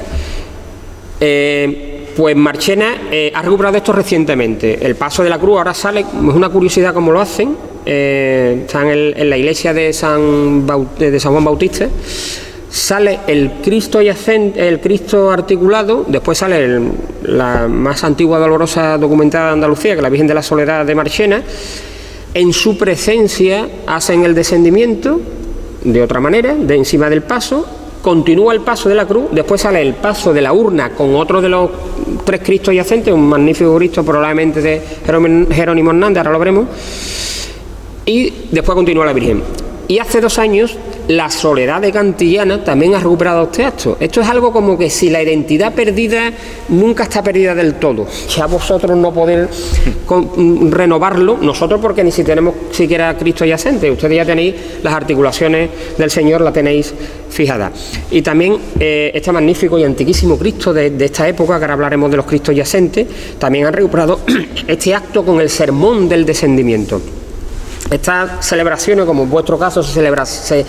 Pues Marchena ha recuperado esto recientemente. El paso de la cruz ahora sale, es una curiosidad cómo lo hacen, están en la iglesia de San Juan Bautista, sale el Cristo yacente, el Cristo articulado, después sale la más antigua dolorosa documentada de Andalucía, que es la Virgen de la Soledad de Marchena. En su presencia hacen el descendimiento de otra manera, de encima del paso, continúa el paso de la cruz, después sale el paso de la urna con otro de los 3 Cristos yacentes, un magnífico Cristo probablemente de Jerónimo Hernández, ahora lo veremos, y después continúa la Virgen. Y hace 2 años la Soledad de Cantillana también ha recuperado este acto. Esto es algo como que si la identidad perdida nunca está perdida del todo. Ya vosotros no podéis renovarlo, nosotros porque ni si tenemos siquiera Cristo yacente, ustedes ya tenéis las articulaciones del Señor, la tenéis fijada. Y también este magnífico y antiquísimo Cristo de esta época, que ahora hablaremos de los Cristos yacentes, también han recuperado este acto con el sermón del descendimiento. Estas celebraciones, como en vuestro caso, se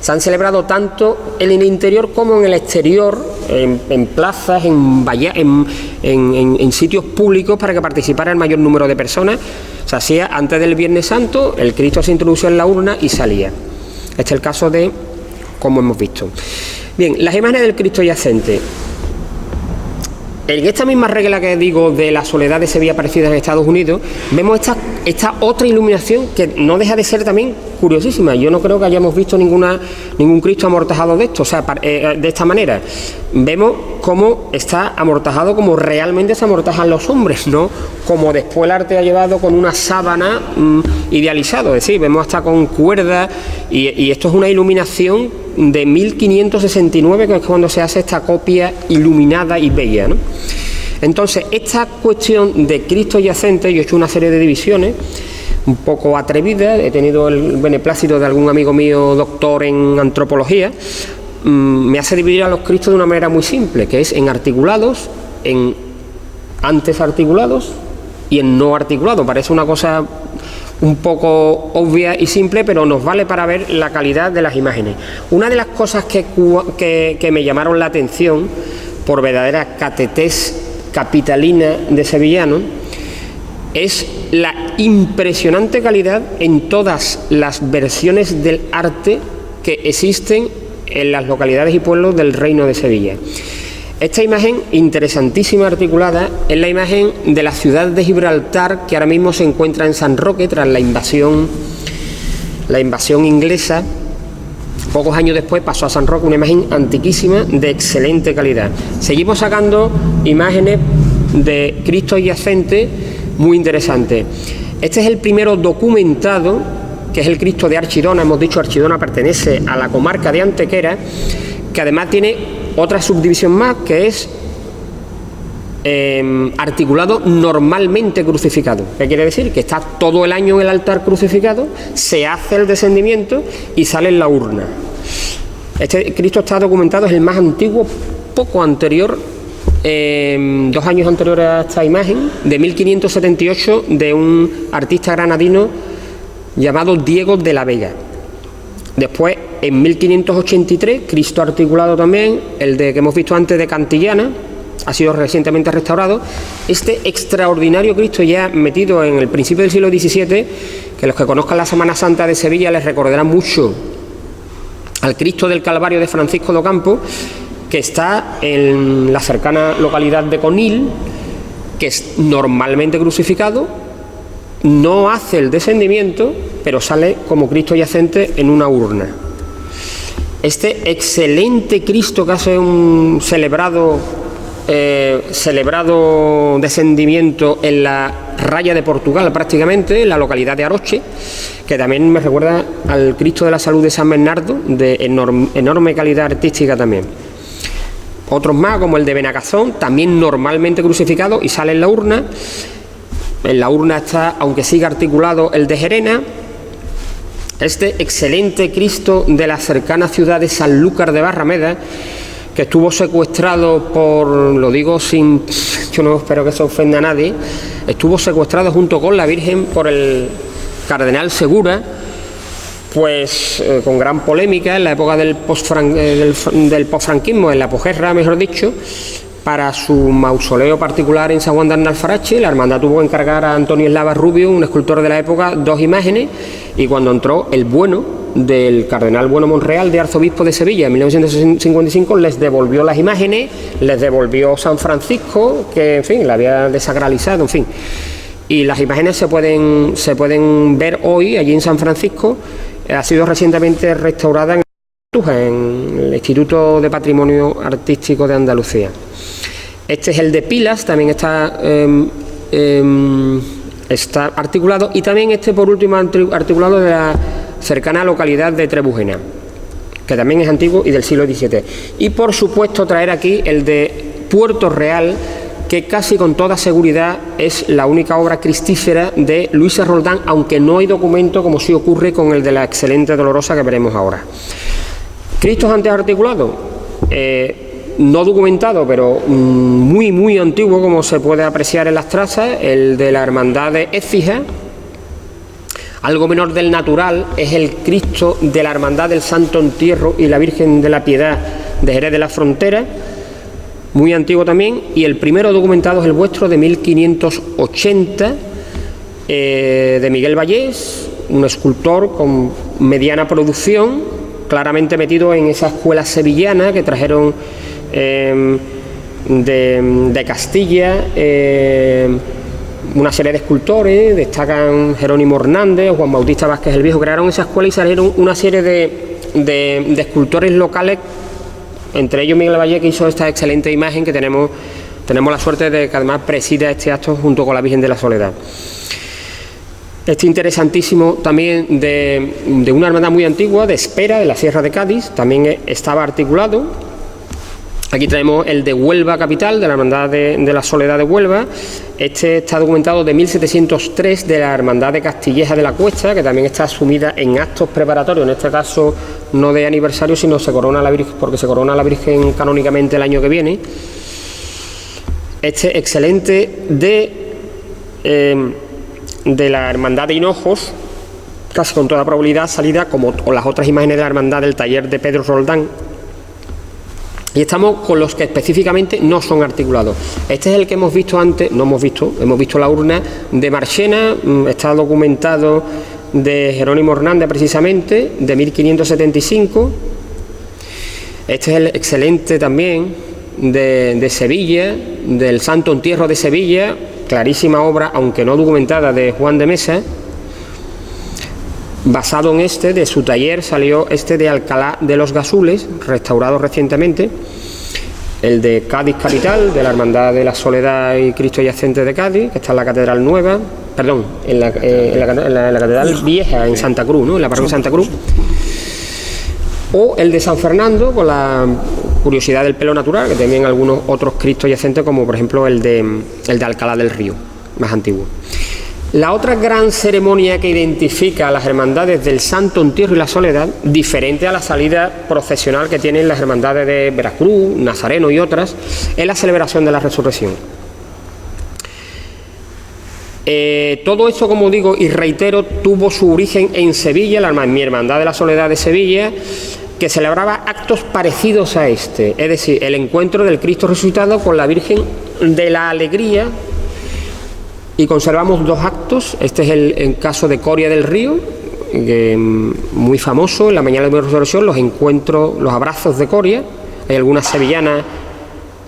han celebrado tanto en el interior como en el exterior, en plazas, en sitios públicos, para que participara el mayor número de personas. Se hacía antes del Viernes Santo, el Cristo se introducía en la urna y salía. Este es el caso de, como hemos visto. Bien, las imágenes del Cristo yacente. En esta misma regla que digo de la Soledad de Sevilla aparecida en Estados Unidos, vemos esta otra iluminación que no deja de ser también curiosísima. Yo no creo que hayamos visto ningún Cristo amortajado de esto, o sea, de esta manera. Vemos cómo está amortajado como realmente se amortajan los hombres, no como después el arte ha llevado con una sábana idealizado. Es decir, vemos hasta con cuerdas y esto es una iluminación de 1569, que es cuando se hace esta copia iluminada y bella, ¿no? Entonces, esta cuestión de Cristo yacente, yo he hecho una serie de divisiones un poco atrevidas, he tenido el beneplácito de algún amigo mío doctor en antropología, me hace dividir a los Cristos de una manera muy simple, que es en articulados, en antes articulados y en no articulados. Parece una cosa un poco obvia y simple, pero nos vale para ver la calidad de las imágenes. Una de las cosas que me llamaron la atención por verdadera catetés capitalina de sevillano es la impresionante calidad en todas las versiones del arte que existen en las localidades y pueblos del Reino de Sevilla. Esta imagen interesantísima articulada es la imagen de la ciudad de Gibraltar, que ahora mismo se encuentra en San Roque tras la invasión inglesa. Pocos años después pasó a San Roque, una imagen antiquísima de excelente calidad. Seguimos sacando imágenes de Cristo yacente muy interesante. Este es el primero documentado, que es el Cristo de Archidona. Hemos dicho Archidona pertenece a la comarca de Antequera, que además tiene otra subdivisión más, que es articulado normalmente crucificado. ¿Qué quiere decir? Que está todo el año en el altar crucificado, se hace el descendimiento y sale en la urna. Este Cristo está documentado, es el más antiguo, poco anterior, 2 años anteriores a esta imagen, de 1578, de un artista granadino llamado Diego de la Vega. Después, en 1583, Cristo articulado también, el de que hemos visto antes de Cantillana, ha sido recientemente restaurado. Este extraordinario Cristo, ya metido en el principio del siglo XVII, que los que conozcan la Semana Santa de Sevilla les recordarán mucho al Cristo del Calvario de Francisco de Ocampo, que está en la cercana localidad de Conil, que es normalmente crucificado, no hace el descendimiento, pero sale como Cristo yacente en una urna. Este excelente Cristo que hace un celebrado descendimiento en la raya de Portugal, prácticamente, en la localidad de Aroche, que también me recuerda al Cristo de la Salud de San Bernardo, de enorme calidad artística también. Otros más, como el de Benacazón, también normalmente crucificado y sale en la urna. En la urna está, aunque siga articulado, el de Gerena. Este excelente Cristo de la cercana ciudad de Sanlúcar de Barrameda, que estuvo secuestrado por, lo digo sin, yo no espero que se ofenda a nadie, estuvo secuestrado junto con la Virgen por el cardenal Segura, pues con gran polémica en la época del posfranquismo, en la posguerra, mejor dicho, para su mausoleo particular en San Juan de Alfarache. La hermandad tuvo que encargar a Antonio Eslava Rubio, un escultor de la época, 2 imágenes, y cuando entró el bueno del cardenal Bueno Monreal, de arzobispo de Sevilla, en 1955, les devolvió las imágenes, les devolvió San Francisco, que en fin, la había desacralizado, en fin. Y las imágenes se pueden ver hoy allí en San Francisco. Ha sido recientemente restaurada en el Instituto de Patrimonio Artístico de Andalucía. Este es el de Pilas, también está articulado, y también este, por último, articulado de la cercana localidad de Trebujena, que también es antiguo y del siglo XVII. Y por supuesto traer aquí el de Puerto Real, que casi con toda seguridad es la única obra cristífera de Luisa Roldán, aunque no hay documento, como sí ocurre con el de la excelente Dolorosa que veremos ahora. Cristos antes articulados, no documentado, pero muy muy antiguo, como se puede apreciar en las trazas, el de la Hermandad de Écija. Algo menor del natural es el Cristo de la Hermandad del Santo Entierro y la Virgen de la Piedad de Jerez de la Frontera, muy antiguo también, y el primero documentado es el vuestro, de 1580, de Miguel Vallés, un escultor con mediana producción, claramente metido en esa escuela sevillana que trajeron de Castilla, una serie de escultores, destacan Jerónimo Hernández o Juan Bautista Vázquez el Viejo. Crearon esa escuela y salieron una serie de escultores locales, entre ellos Miguel Valle, que hizo esta excelente imagen que tenemos la suerte de que además presida este acto junto con la Virgen de la Soledad. Este interesantísimo también de una hermandad muy antigua, de Espera, de la Sierra de Cádiz, también estaba articulado. Aquí tenemos el de Huelva capital, de la Hermandad de la Soledad de Huelva. Este está documentado de 1703, de la Hermandad de Castilleja de la Cuesta, que también está sumida en actos preparatorios, en este caso no de aniversario, sino se corona la Virgen, porque se corona la Virgen canónicamente el año que viene. Este excelente de la Hermandad de Hinojos, casi con toda probabilidad salida, como las otras imágenes de la Hermandad del taller de Pedro Roldán. Y estamos con los que específicamente no son articulados. Este es el que hemos visto antes, hemos visto la urna de Marchena, está documentado de Jerónimo Hernández precisamente, de 1575. Este es el excelente también de Sevilla, del Santo Entierro de Sevilla, clarísima obra, aunque no documentada, de Juan de Mesa. Basado en este, de su taller, salió este de Alcalá de los Gasules, restaurado recientemente. el de Cádiz capital, de la Hermandad de la Soledad y Cristo Yacente de Cádiz, que está en la Catedral Nueva, perdón, en la Catedral Vieja, en Santa Cruz, ¿no?, en la parroquia de Santa Cruz. O el de San Fernando, con la curiosidad del pelo natural, que también algunos otros Cristos yacentes, como por ejemplo el de Alcalá del Río, más antiguo. La otra gran ceremonia que identifica a las hermandades del Santo Entierro y la Soledad, diferente a la salida procesional que tienen las hermandades de Veracruz, Nazareno y otras, es la celebración de la Resurrección. Todo esto, como digo y reitero, tuvo su origen en Sevilla, mi Hermandad de la Soledad de Sevilla, que celebraba actos parecidos a este, es decir, el encuentro del Cristo resucitado con la Virgen de la Alegría, y conservamos dos actos. Este es el caso de Coria del Río, muy famoso, en la mañana de la Resurrección, los encuentros, los abrazos de Coria, hay algunas sevillanas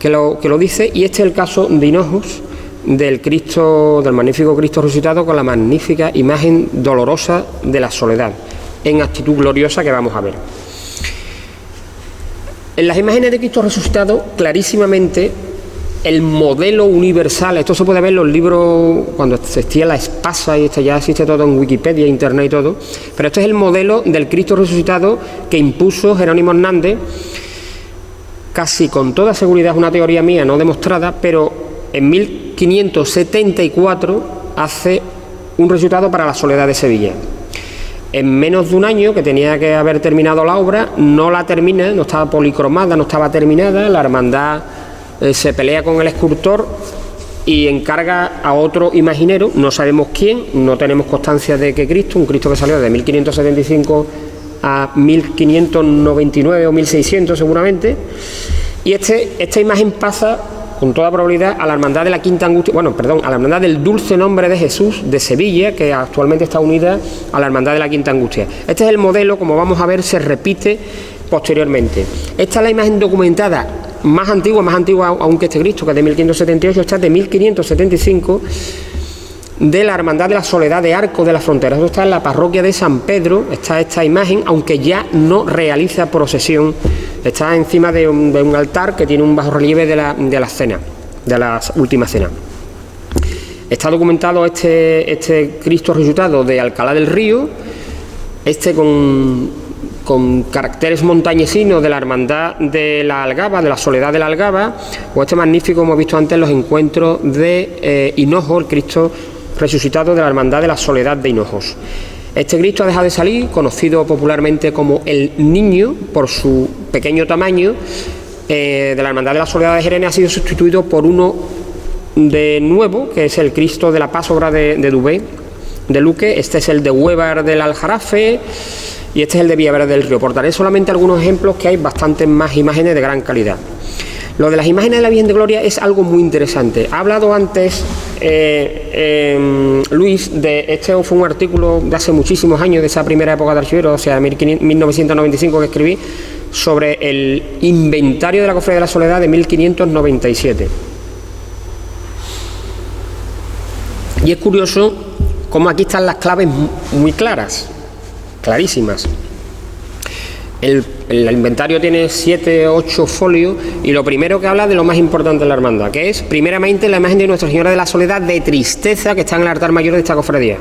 que lo dice, y este es el caso de Hinojos, del magnífico Cristo resucitado con la magnífica imagen dolorosa de la Soledad, en actitud gloriosa, que vamos a ver. En las imágenes de Cristo resucitado, clarísimamente, el modelo universal, esto se puede ver en los libros cuando existía la Espasa, y esto ya existe todo en Wikipedia, Internet y todo, pero este es el modelo del Cristo resucitado que impuso Jerónimo Hernández, casi con toda seguridad, es una teoría mía no demostrada, pero en 1574 hace un resucitado para la Soledad de Sevilla. En menos de un año, que tenía que haber terminado la obra, no la termina, no estaba policromada, no estaba terminada, la hermandad se pelea con el escultor y encarga a otro imaginero, no sabemos quién, no tenemos constancia de que Cristo, un Cristo que salió de 1575 a 1599 o 1600 seguramente, y esta imagen pasa con toda probabilidad a la Hermandad de la Quinta Angustia, a la Hermandad del Dulce Nombre de Jesús de Sevilla, que actualmente está unida a la Hermandad de la Quinta Angustia. Este es el modelo, como vamos a ver, se repite posteriormente. Esta es la imagen documentada más antigua aún que este Cristo, que es de 1578, esta es de 1575, de la Hermandad de la Soledad de Arco de la Frontera. Esto está en la parroquia de San Pedro, está esta imagen, aunque ya no realiza procesión, está encima de un altar que tiene un bajorrelieve de la cena, de la última cena. Está documentado este Cristo resucitado de Alcalá del Río, con caracteres montañesinos de la Hermandad de la Algaba, de la Soledad de la Algaba, o este magnífico, como hemos visto antes, los encuentros de Hinojos, el Cristo resucitado de la Hermandad de la Soledad de Hinojos. Este Cristo ha dejado de salir, conocido popularmente como el Niño, por su pequeño tamaño, de la Hermandad de la Soledad de Jerez, ha sido sustituido por uno de nuevo, que es el Cristo de la Paz, obra de Dubé, de Luque. Este es el de Huévar del Aljarafe, y este es el de Villaverde del Río. Por daré solamente algunos ejemplos, que hay bastantes más imágenes de gran calidad. Lo de las imágenes de la Virgen de Gloria es algo muy interesante. Ha hablado antes Luis, este fue un artículo de hace muchísimos años, de esa primera época de archivero, o sea, 1995, que escribí sobre el inventario de la Cofradía de la Soledad de 1597. Y es curioso cómo aquí están las claves muy claras, clarísimas. El inventario tiene 7 o 8 folios, y lo primero que habla de lo más importante de la hermandad, que es primeramente la imagen de Nuestra Señora de la Soledad de tristeza, que está en el altar mayor de esta cofradía.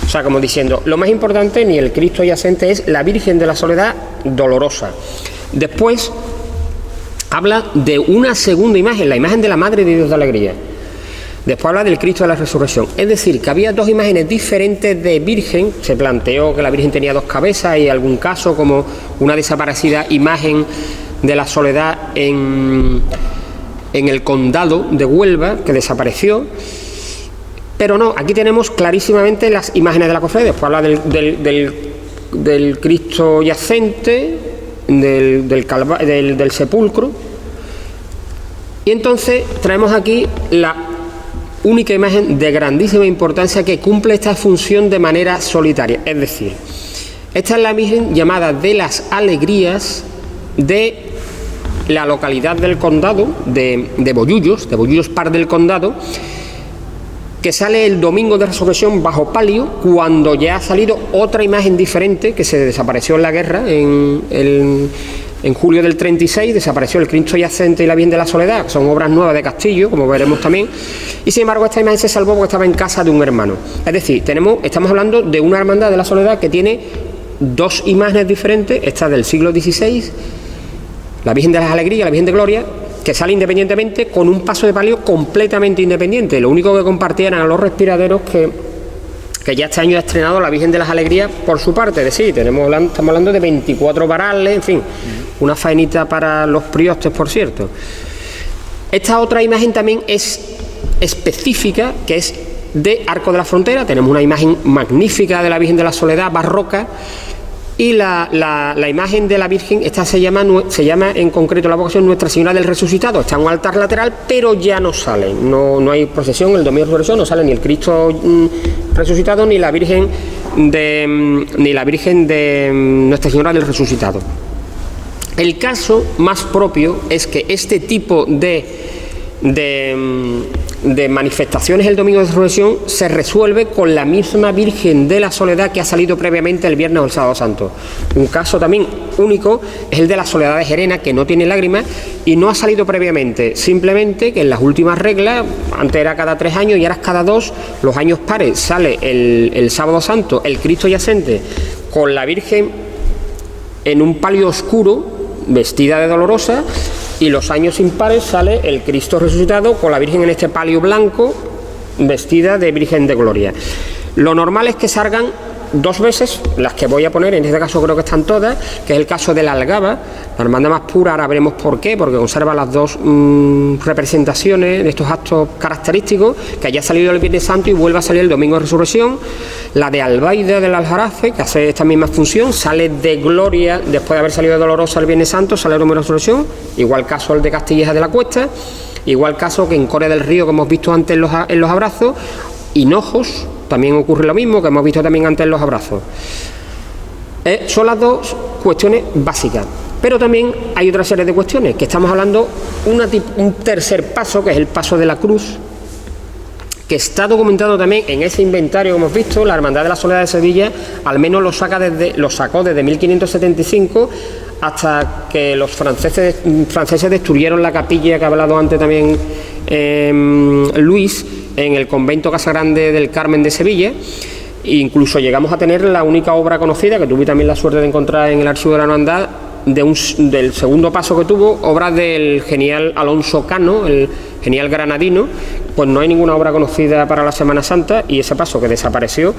O sea, como diciendo, lo más importante, ni el Cristo yacente, es la Virgen de la Soledad dolorosa. Después habla de una segunda imagen, la imagen de la Madre de Dios de Alegría. Después habla del Cristo de la Resurrección. Es decir, que había dos imágenes diferentes de Virgen. Se planteó que la Virgen tenía dos cabezas, y algún caso como una desaparecida imagen de la Soledad en el condado de Huelva, que desapareció. Pero no, aquí tenemos clarísimamente las imágenes de la cofradía. Después habla del Cristo yacente, del sepulcro. Y entonces traemos aquí la única imagen de grandísima importancia que cumple esta función de manera solitaria. Es decir, esta es la Virgen llamada de las Alegrías de la localidad del condado de Bollullos, Par del Condado, que sale el domingo de Resurrección bajo palio, cuando ya ha salido otra imagen diferente que se desapareció en la guerra, en En julio del 36 desapareció el Cristo Yacente y la Virgen de la Soledad, que son obras nuevas de Castillo, como veremos también, y sin embargo esta imagen se salvó porque estaba en casa de un hermano. Es decir, estamos hablando de una hermandad de la Soledad que tiene dos imágenes diferentes, esta del siglo XVI, la Virgen de las Alegrías y la Virgen de Gloria, que sale independientemente con un paso de palio completamente independiente. Lo único que compartían eran los respiraderos que ya este año ha estrenado la Virgen de las Alegrías por su parte. Es decir, estamos hablando de 24 varales, en fin, una faenita para los priostes, por cierto. Esta otra imagen también es específica, que es de Arco de la Frontera. Tenemos una imagen magnífica de la Virgen de la Soledad, barroca, y la imagen de la Virgen, esta se llama en concreto la vocación Nuestra Señora del Resucitado. Está en un altar lateral, pero ya no sale, no hay procesión el domingo de resurrección, no sale ni el Cristo resucitado ni la Virgen de Nuestra Señora del Resucitado. El caso más propio es que este tipo de manifestaciones el domingo de resurrección se resuelve con la misma Virgen de la Soledad que ha salido previamente el viernes o el sábado santo. Un caso también único es el de la Soledad de Gerena, que no tiene lágrimas y no ha salido previamente, simplemente que en las últimas reglas, antes era cada 3 años y ahora es cada 2, los años pares sale el sábado santo el Cristo Yacente con la Virgen en un palio oscuro vestida de dolorosa, y los años impares sale el Cristo resucitado con la Virgen en este palio blanco vestida de Virgen de Gloria. Lo normal es que salgan 2 veces, las que voy a poner, en este caso creo que están todas, que es el caso de la Algaba, la hermandad más pura. Ahora veremos por qué, porque conserva las 2 representaciones de estos actos característicos, que haya salido el Viernes Santo y vuelve a salir el Domingo de Resurrección. La de Albaida del Aljarafe, que hace esta misma función, sale de Gloria después de haber salido de Dolorosa el Viernes Santo, sale el Domingo de Resurrección. Igual caso el de Castilleja de la Cuesta, igual caso que en Coria del Río, que hemos visto antes en los abrazos. Hinojos también ocurre lo mismo, que hemos visto también antes en los abrazos. Son las 2 cuestiones básicas, pero también hay otra serie de cuestiones, que estamos hablando un tercer paso, que es el paso de la cruz, que está documentado también en ese inventario que hemos visto. La Hermandad de la Soledad de Sevilla al menos lo sacó desde 1575 hasta que los franceses destruyeron la capilla que ha hablado antes también Luis, en el convento Casa Grande del Carmen de Sevilla. Incluso llegamos a tener la única obra conocida, que tuve también la suerte de encontrar en el archivo de la hermandad, del segundo paso que tuvo, obra del genial Alonso Cano, el genial granadino. Pues no hay ninguna obra conocida para la Semana Santa, y ese paso que desapareció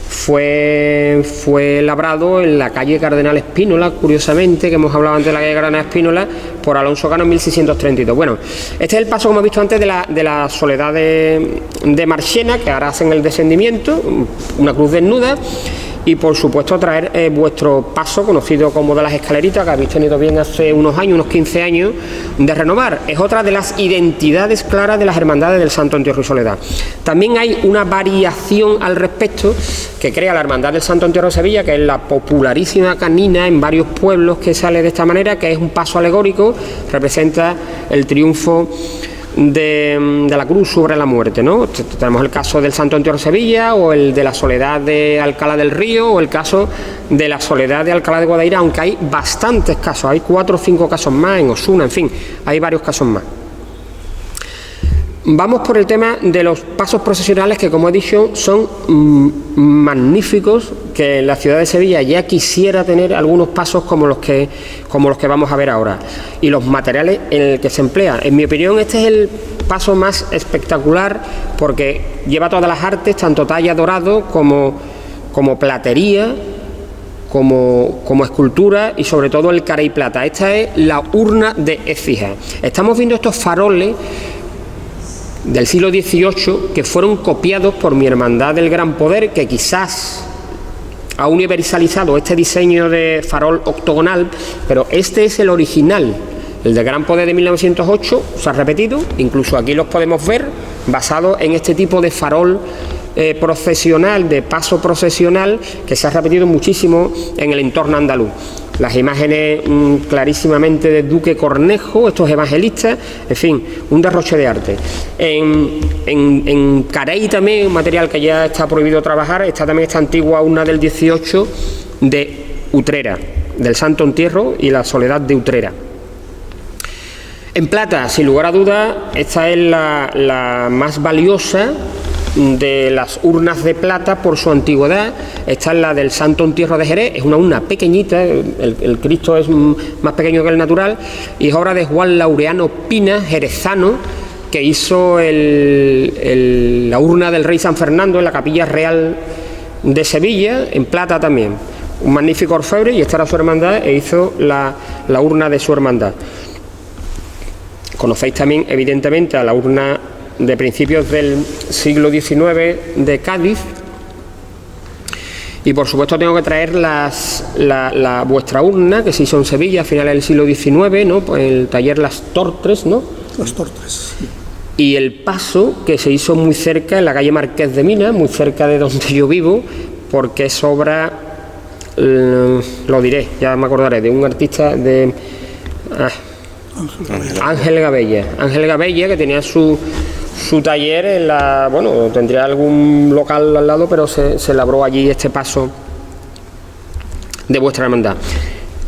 fue labrado en la calle Cardenal Espínola, curiosamente, que hemos hablado antes de la calle Cardenal Espínola, por Alonso Cano en 1632. Bueno, este es el paso que hemos visto antes de la Soledad de Marchena, que ahora hacen el descendimiento, una cruz desnuda. Y por supuesto traer vuestro paso, conocido como de las escaleritas, que habéis tenido bien hace unos años, unos 15 años, de renovar. Es otra de las identidades claras de las hermandades del Santo Entierro y Soledad. También hay una variación al respecto que crea la Hermandad del Santo Entierro de Sevilla, que es la popularísima canina en varios pueblos, que sale de esta manera, que es un paso alegórico, representa el triunfo de la cruz sobre la muerte, ¿no? Tenemos el caso del Santo Entierro de Sevilla, o el de la Soledad de Alcalá del Río, o el caso de la Soledad de Alcalá de Guadaira, aunque hay bastantes casos, hay 4 o 5 casos más en Osuna, en fin, hay varios casos más. Vamos por el tema de los pasos procesionales, que, como he dicho, son magníficos, que la ciudad de Sevilla ya quisiera tener algunos pasos como los que vamos a ver ahora, y los materiales en el que se emplea. En mi opinión, este es el paso más espectacular, porque lleva todas las artes, tanto talla dorado como platería, como escultura, y sobre todo el carey plata. Esta es la urna de Écija. Estamos viendo estos faroles del siglo XVIII que fueron copiados por mi Hermandad del Gran Poder, que quizás ha universalizado este diseño de farol octogonal, pero este es el original. El de Gran Poder de 1908 se ha repetido, incluso aquí los podemos ver, basado en este tipo de farol procesional, de paso procesional, que se ha repetido muchísimo en el entorno andaluz. Las imágenes clarísimamente de Duque Cornejo, estos evangelistas, en fin, un derroche de arte. En carey también, un material que ya está prohibido trabajar, está también esta antigua urna del 18 de Utrera. del Santo Entierro y la Soledad de Utrera. En plata, sin lugar a dudas, esta es la más valiosa de las urnas de plata por su antigüedad. Esta es la del Santo Entierro de Jerez, es una urna pequeñita, el Cristo es más pequeño que el natural, y es obra de Juan Laureano Pina, jerezano, que hizo la urna del rey San Fernando en la Capilla Real de Sevilla, en plata también. Un magnífico orfebre, y esta era su hermandad, e hizo la urna de su hermandad. Conocéis también, evidentemente, a la urna de principios del siglo XIX de Cádiz, y por supuesto tengo que traer vuestra urna, que se hizo en Sevilla a finales del siglo XIX, ¿no? Pues el taller Las Tortres, ¿no? Las Tortres. Y el paso, que se hizo muy cerca, en la calle Marqués de Minas, muy cerca de donde yo vivo, porque es obra, lo diré, ya me acordaré, de un artista de Ángel Gabella. Ángel Gabella, que tenía su taller en bueno, tendría algún local al lado, pero se labró allí este paso de vuestra hermandad.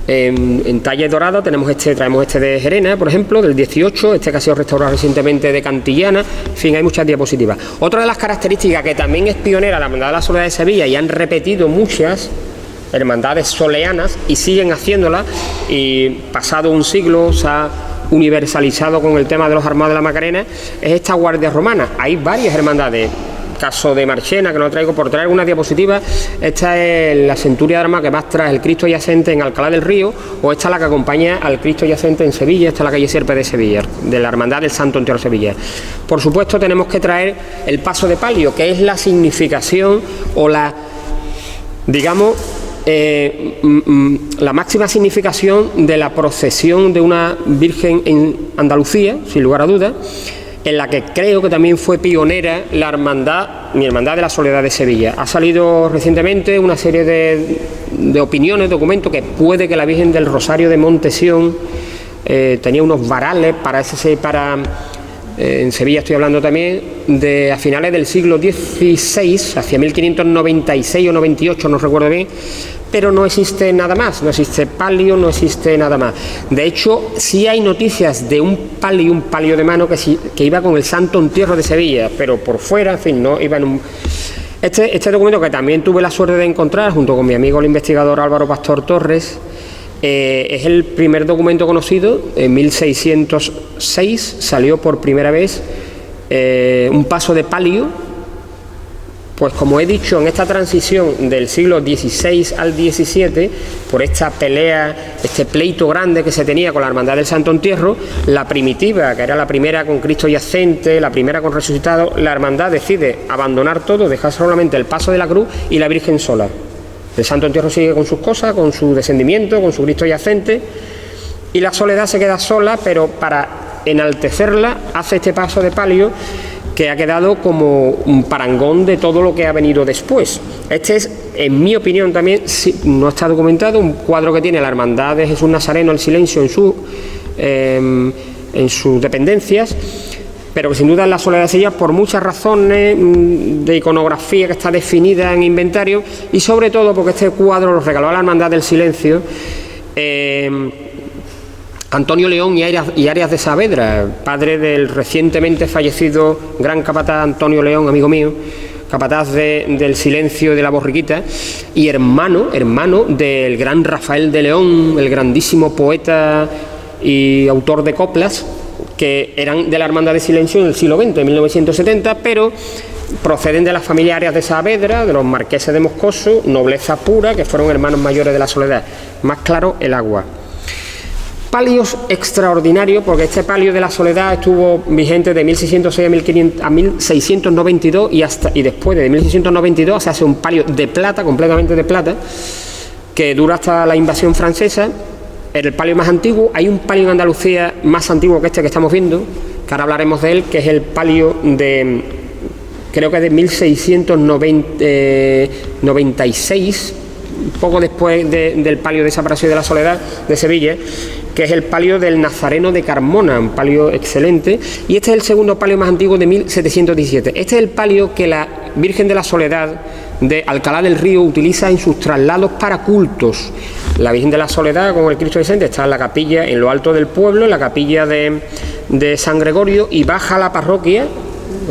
En talle dorada traemos este de Gerena, por ejemplo, del 18, este que ha sido restaurado recientemente de Cantillana. En fin, hay muchas diapositivas. Otra de las características que también es pionera la Hermandad de la Soledad de Sevilla, y han repetido muchas hermandades soleanas y siguen haciéndola, y pasado un siglo se ha universalizado con el tema de los armados de la Macarena, es esta guardia romana. Hay varias hermandades, caso de Marchena, que no traigo por traer una diapositiva. Esta es la centuria de armas que va tras el Cristo yacente en Alcalá del Río, o esta es la que acompaña al Cristo yacente en Sevilla. Esta es la calle Sierpe de Sevilla, de la Hermandad del Santo Entierro de Sevilla. Por supuesto tenemos que traer el paso de palio, que es la significación o la, digamos, la máxima significación de la procesión de una Virgen en Andalucía, sin lugar a dudas, en la que creo que también fue pionera mi hermandad de la Soledad de Sevilla. Ha salido recientemente una serie de opiniones, documentos, que puede que la Virgen del Rosario de Montesión tenía unos varales en Sevilla, estoy hablando también, a finales del siglo XVI, hacia 1596 o 98, no recuerdo bien, pero no existe nada más, no existe palio, no existe nada más. De hecho, sí hay noticias de un palio de mano que iba con el Santo Entierro de Sevilla, pero por fuera, en fin, no iba en un... Este documento, que también tuve la suerte de encontrar junto con mi amigo el investigador Álvaro Pastor Torres, es el primer documento conocido. En 1606 salió por primera vez un paso de palio. Pues como he dicho, en esta transición del siglo XVI al XVII, por esta pelea, este pleito grande que se tenía con la Hermandad del Santo Entierro, la primitiva, que era la primera con Cristo yacente, la primera con resucitado, la Hermandad decide abandonar todo, dejar solamente el paso de la cruz y la Virgen sola. El Santo Entierro sigue con sus cosas, con su descendimiento, con su Cristo yacente, y la Soledad se queda sola, pero para enaltecerla hace este paso de palio, que ha quedado como un parangón de todo lo que ha venido después. Este es, en mi opinión también, no está documentado, un cuadro que tiene la Hermandad de Jesús Nazareno el Silencio en sus dependencias, pero que sin duda es la Soledad de Sevilla por muchas razones de iconografía que está definida en inventario, y sobre todo porque este cuadro lo regaló a la Hermandad del Silencio Antonio León y Arias de Saavedra, padre del recientemente fallecido gran capataz Antonio León, amigo mío, capataz del Silencio de la Borriquita, y hermano del gran Rafael de León, el grandísimo poeta y autor de coplas, que eran de la Hermandad de Silencio en el siglo XX, en 1970, pero proceden de las familias Arias de Saavedra, de los marqueses de Moscoso, nobleza pura, que fueron hermanos mayores de la Soledad. Más claro, el agua. Palios extraordinarios, porque este palio de la Soledad estuvo vigente de 1606 a 1692, y después de 1692 se hace un palio de plata, completamente de plata, que dura hasta la invasión francesa. El palio más antiguo. Hay un palio en Andalucía más antiguo que este que estamos viendo, que ahora hablaremos de él, que es el palio de, creo que de 1696, poco después del palio desaparecido de la Soledad de Sevilla, que es el palio del Nazareno de Carmona, un palio excelente, y este es el segundo palio más antiguo de 1717. Este es el palio que la Virgen de la Soledad de Alcalá del Río utiliza en sus traslados para cultos. la Virgen de la Soledad con el Cristo Vicente está en la capilla, en lo alto del pueblo, en la capilla de San Gregorio, y baja a la parroquia,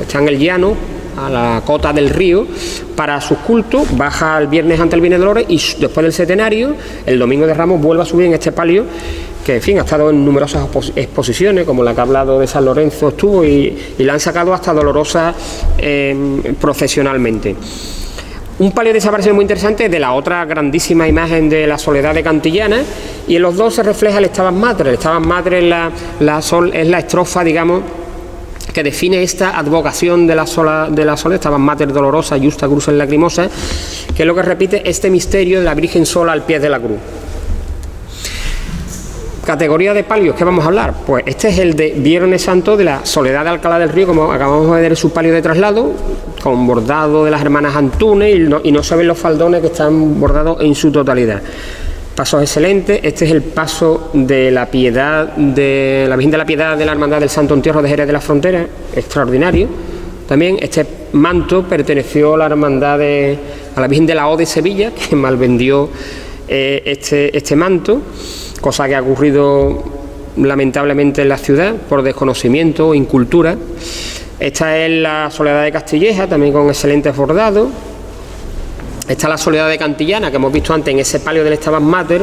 está en el llano, a la cota del río, para sus cultos, baja el viernes ante el Viernes de Dolores y después del Centenario, el Domingo de Ramos, vuelve a subir en este palio que, en fin, ha estado en numerosas exposiciones, como la que ha hablado de San Lorenzo estuvo, y la han sacado hasta Dolorosa procesionalmente. Un palio desaparecido muy interesante de la otra grandísima imagen de la Soledad de Cantillana, y en los dos se refleja el Stabat Mater. El Stabat Mater es la estrofa, digamos, que define esta advocación de la Soledad, Stabat Mater dolorosa, justa cruz en lacrimosa, que es lo que repite este misterio de la Virgen sola al pie de la cruz. Categoría de palios, ¿qué vamos a hablar? Pues este es el de Viernes Santo de la Soledad de Alcalá del Río, como acabamos de ver, su palio de traslado, con bordado de las hermanas Antunes, y no se ven los faldones, que están bordados en su totalidad. Pasos excelentes. Este es el paso de la Piedad, de la Virgen de la Piedad de la Hermandad del Santo Entierro de Jerez de la Frontera, extraordinario. También este manto perteneció a la hermandad a la Virgen de la O de Sevilla, que malvendió este manto, cosa que ha ocurrido lamentablemente en la ciudad por desconocimiento o incultura. Esta es la Soledad de Castilleja, también con excelentes bordados. Esta es la Soledad de Cantillana, que hemos visto antes en ese palio del Stabat Mater,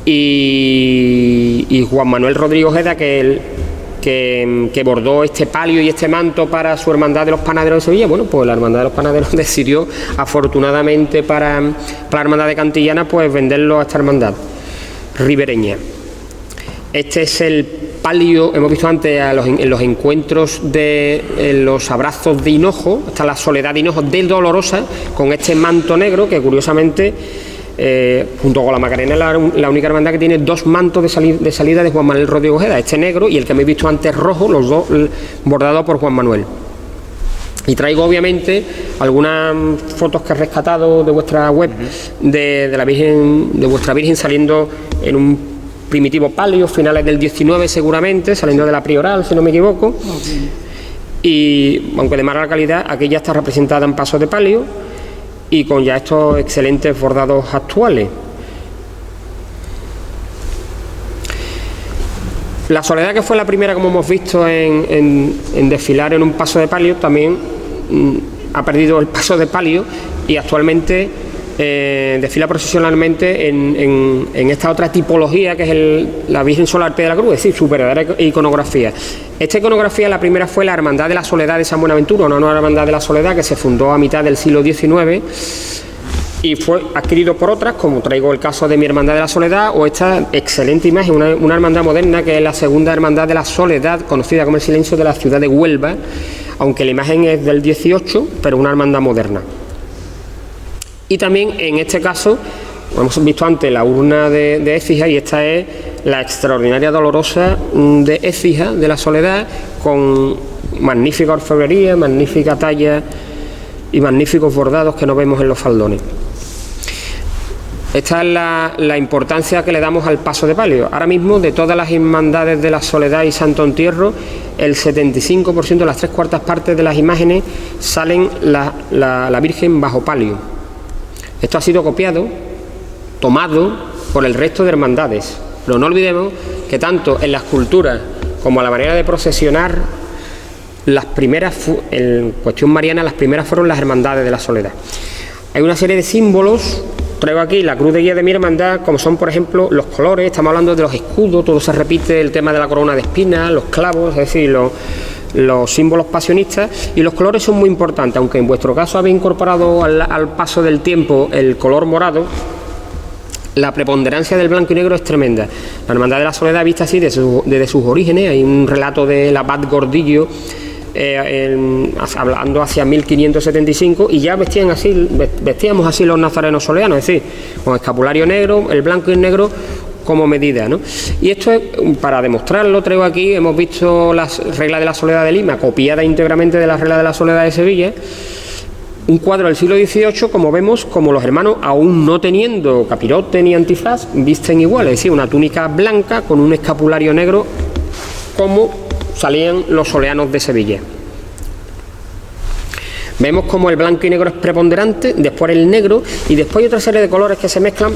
y Juan Manuel Rodríguez Ojeda, que bordó este palio y este manto para su Hermandad de los Panaderos de Sevilla. Bueno, pues la Hermandad de los Panaderos decidió, afortunadamente para la Hermandad de Cantillana, pues venderlo a esta hermandad ribereña. Este es el palio, hemos visto antes en los encuentros en los abrazos de Hinojo, está la Soledad de Hinojo de Dolorosa, con este manto negro, que curiosamente, junto con la Macarena, es la única hermandad que tiene dos mantos de salida de Juan Manuel Rodríguez Ojeda, este negro y el que habéis visto antes rojo, los dos bordados por Juan Manuel. Y traigo obviamente algunas fotos que he rescatado de vuestra web de la Virgen, de vuestra Virgen saliendo en un primitivo palio, finales del 19 seguramente, saliendo de la Prioral, si no me equivoco. Y aunque de mala calidad, aquí ya está representada en pasos de palio y con ya estos excelentes bordados actuales. La Soledad, que fue la primera, como hemos visto, en desfilar en un paso de palio, también ha perdido el paso de palio y actualmente desfila procesionalmente en esta otra tipología, que es la Virgen sola al pie de la cruz, es decir, su verdadera iconografía. Esta iconografía, la primera fue la Hermandad de la Soledad de San Buenaventura, una nueva Hermandad de la Soledad que se fundó a mitad del siglo XIX y fue adquirido por otras, como traigo el caso de mi Hermandad de la Soledad, o esta excelente imagen, una hermandad moderna, que es la segunda Hermandad de la Soledad, conocida como el Silencio, de la ciudad de Huelva, aunque la imagen es del 18, pero una hermandad moderna. Y también en este caso, hemos visto antes la urna de Écija, y esta es la extraordinaria Dolorosa de Écija de la Soledad, con magnífica orfebrería, magnífica talla y magníficos bordados que no vemos en los faldones. Esta es la importancia que le damos al paso de palio. Ahora mismo, de todas las hermandades de la Soledad y Santo Entierro, el 75%, las 3/4 partes de las imágenes, salen la Virgen bajo palio. Esto ha sido copiado, tomado por el resto de hermandades. Pero no olvidemos que tanto en la escultura como a la manera de procesionar, las primeras, en cuestión mariana, las primeras fueron las hermandades de la Soledad. Hay una serie de símbolos. Traigo aquí la cruz de guía de mi hermandad, como son, por ejemplo, los colores. Estamos hablando de los escudos, todo se repite, el tema de la corona de espinas, los clavos, es decir, los símbolos pasionistas, y los colores son muy importantes, aunque en vuestro caso habéis incorporado al paso del tiempo el color morado. La preponderancia del blanco y negro es tremenda. La Hermandad de la Soledad, vista así desde sus orígenes, hay un relato del abad Gordillo hablando hacia 1575, y ya vestíamos así los nazarenos soleanos, es decir, con escapulario negro, el blanco y el negro como medida, ¿no? Y esto es, para demostrarlo, traigo aquí, hemos visto las reglas de la Soledad de Lima, copiada íntegramente de las reglas de la Soledad de Sevilla, un cuadro del siglo XVIII, como vemos, como los hermanos, aún no teniendo capirote ni antifaz, visten igual, es decir, una túnica blanca con un escapulario negro, como salían los soleanos de Sevilla. Vemos como el blanco y negro es preponderante, después el negro, y después hay otra serie de colores que se mezclan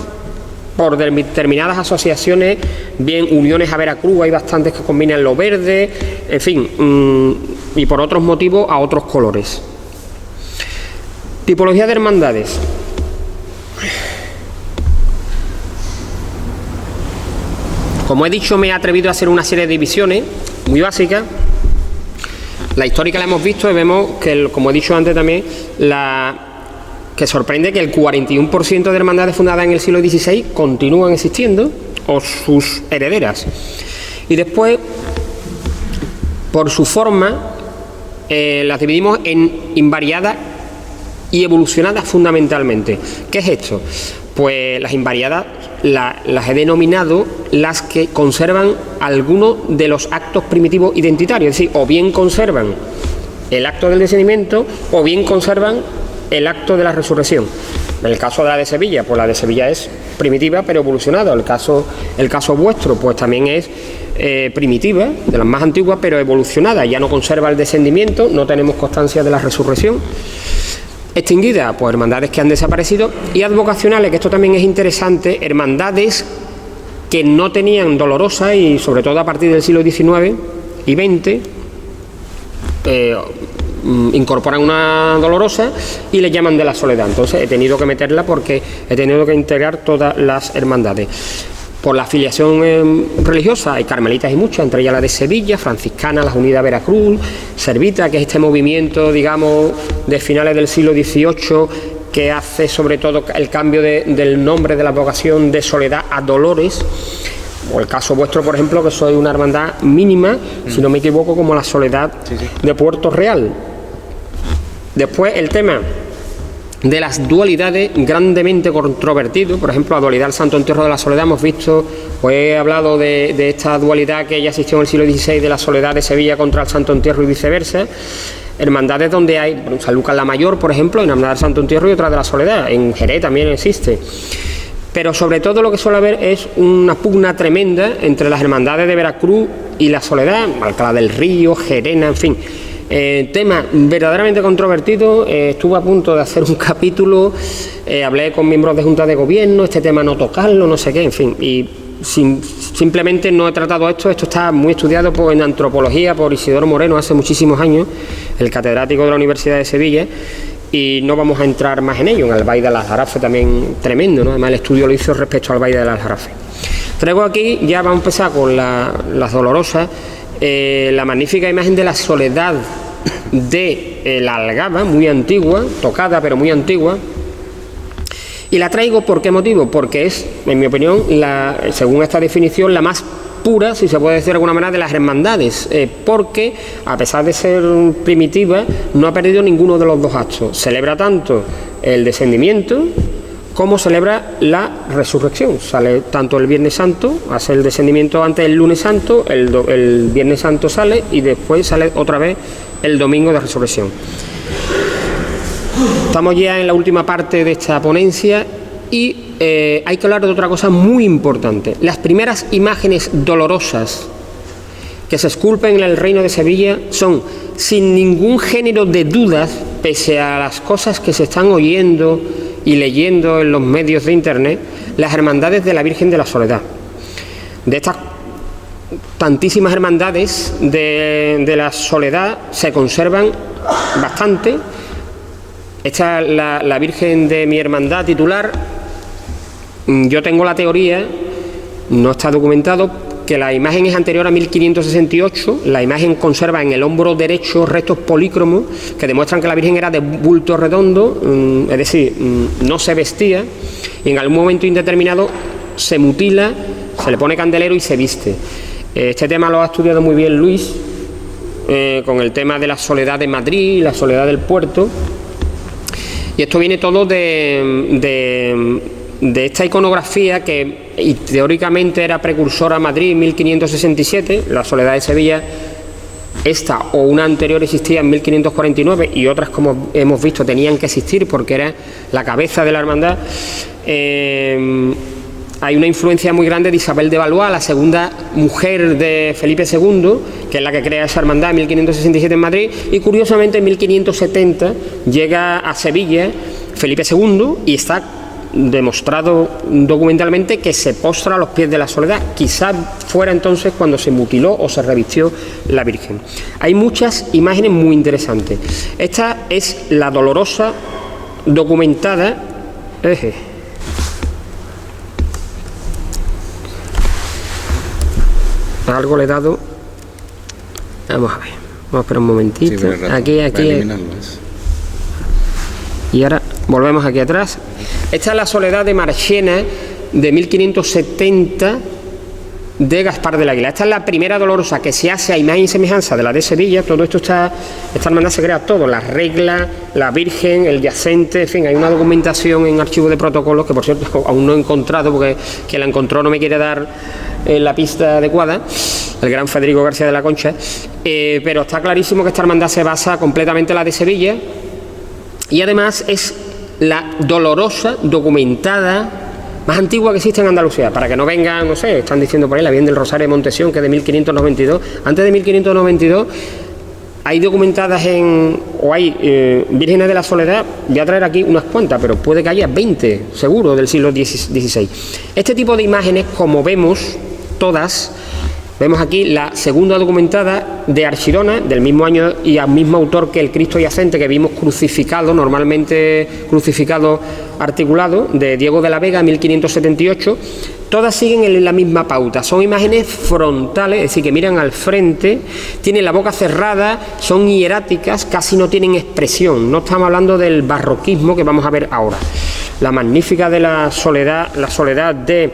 por determinadas asociaciones, bien uniones a Veracruz, hay bastantes que combinan lo verde, en fin, y por otros motivos a otros colores. Tipología de hermandades. Como he dicho, me he atrevido a hacer una serie de divisiones muy básicas. La histórica la hemos visto y vemos que, como he dicho antes también, que sorprende que el 41% de hermandades fundadas en el siglo XVI continúan existiendo, o sus herederas. Y después, por su forma, las dividimos en invariadas y evolucionadas fundamentalmente. ¿Qué es esto? Pues las invariadas las he denominado las que conservan alguno de los actos primitivos identitarios, es decir, o bien conservan el acto del descendimiento o bien conservan el acto de la resurrección. En el caso de la de Sevilla, pues la de Sevilla es primitiva pero evolucionada. El caso vuestro, pues también es primitiva, de las más antiguas, pero evolucionada. Ya no conserva el descendimiento, no tenemos constancia de la resurrección. Extinguida, pues hermandades que han desaparecido, y advocacionales, que esto también es interesante, hermandades que no tenían dolorosa, y sobre todo a partir del siglo XIX y XX, incorporan una dolorosa y le llaman de la soledad. Entonces he tenido que meterla porque he tenido que integrar todas las hermandades. Por la afiliación religiosa hay carmelitas y muchas, entre ellas la de Sevilla, franciscanas, las Unidas Veracruz, Servita, que es este movimiento, digamos, de finales del siglo XVIII, que hace sobre todo el cambio del nombre de la vocación de Soledad a Dolores, o el caso vuestro, por ejemplo, que sois una hermandad mínima, si no me equivoco, como la Soledad de Puerto Real. Después el tema de las dualidades, grandemente controvertido. Por ejemplo, la dualidad del Santo Entierro de la Soledad, hemos visto, pues he hablado de esta dualidad que ya existió en el siglo XVI, de la Soledad de Sevilla contra el Santo Entierro y viceversa. Hermandades donde hay, bueno, San Lucas la Mayor, por ejemplo, hay una hermandad del Santo Entierro y otra de la Soledad. En Jerez también existe. Pero sobre todo lo que suele haber es una pugna tremenda entre las hermandades de Veracruz y la Soledad, Alcalá del Río, Gerena, en fin. Tema verdaderamente controvertido. Estuve a punto de hacer un capítulo, hablé con miembros de junta de gobierno, este tema no tocarlo, no sé qué, en fin, y simplemente no he tratado esto está muy estudiado en antropología por Isidoro Moreno hace muchísimos años, el catedrático de la Universidad de Sevilla, y no vamos a entrar más en ello. En el Baile del Aljarafe también tremendo, ¿no? Además el estudio lo hizo respecto al Baile del Aljarafe. Traigo aquí, ya vamos a empezar con las dolorosas, la magnífica imagen de la Soledad de la Algaba, muy antigua, tocada pero muy antigua. Y la traigo ¿por qué motivo? Porque es, en mi opinión, según esta definición, la más pura, si se puede decir de alguna manera, de las hermandades, porque a pesar de ser primitiva no ha perdido ninguno de los dos actos. Celebra tanto el descendimiento como celebra la resurrección. Sale tanto el Viernes Santo, hace el descendimiento antes del Lunes Santo, el Viernes Santo sale y después sale otra vez el Domingo de Resurrección. Estamos ya en la última parte de esta ponencia y hay que hablar de otra cosa muy importante. Las primeras imágenes dolorosas que se esculpen en el Reino de Sevilla son, sin ningún género de dudas, pese a las cosas que se están oyendo y leyendo en los medios de internet, las hermandades de la Virgen de la Soledad. De estas tantísimas hermandades de la Soledad se conservan bastante. Esta es la Virgen de mi hermandad titular. Yo tengo la teoría, no está documentado, que la imagen es anterior a 1568. La imagen conserva en el hombro derecho restos polícromos que demuestran que la Virgen era de bulto redondo, es decir, no se vestía, y en algún momento indeterminado se mutila, se le pone candelero y se viste. Este tema lo ha estudiado muy bien Luis, con el tema de la soledad de Madrid y la soledad del puerto, y esto viene todo de esta iconografía que teóricamente era precursora a Madrid en 1567, la Soledad de Sevilla, esta o una anterior existía en 1549 y otras, como hemos visto, tenían que existir porque era la cabeza de la hermandad. Hay una influencia muy grande de Isabel de Valois, la segunda mujer de Felipe II, que es la que crea esa hermandad en 1567 en Madrid, y curiosamente en 1570 llega a Sevilla Felipe II y está demostrado documentalmente que se postra a los pies de la Soledad. Quizás fuera entonces cuando se mutiló o se revistió la Virgen. Hay muchas imágenes muy interesantes. Esta es la Dolorosa documentada. Algo le he dado. Vamos a ver. Vamos a esperar un momentito. Sí, aquí. Y ahora volvemos aquí atrás. Esta es la Soledad de Marchena de 1570 de Gaspar del Águila. Esta es la primera Dolorosa que se hace a imagen y semejanza de la de Sevilla. Todo esto esta hermandad se crea todo, las reglas, la Virgen, el yacente, en fin, hay una documentación en archivo de protocolos que por cierto aún no he encontrado porque quien la encontró no me quiere dar la pista adecuada, el gran Federico García de la Concha, pero está clarísimo que esta hermandad se basa completamente en la de Sevilla. Y además es la Dolorosa documentada más antigua que existe en Andalucía. Para que no vengan, no sé, están diciendo por ahí la Virgen del Rosario de Montesión, que es de 1592. Antes de 1592 hay documentadas hay vírgenes de la Soledad. Voy a traer aquí unas cuantas, pero puede que haya 20, seguro, del siglo XVI. Este tipo de imágenes, como vemos, todas. Vemos aquí la segunda documentada de Archidona, del mismo año y al mismo autor que el Cristo yacente que vimos crucificado, normalmente crucificado articulado, de Diego de la Vega, 1578. Todas siguen en la misma pauta, son imágenes frontales, es decir, que miran al frente, tienen la boca cerrada, son hieráticas, casi no tienen expresión. No estamos hablando del barroquismo que vamos a ver ahora. La magnífica de la Soledad de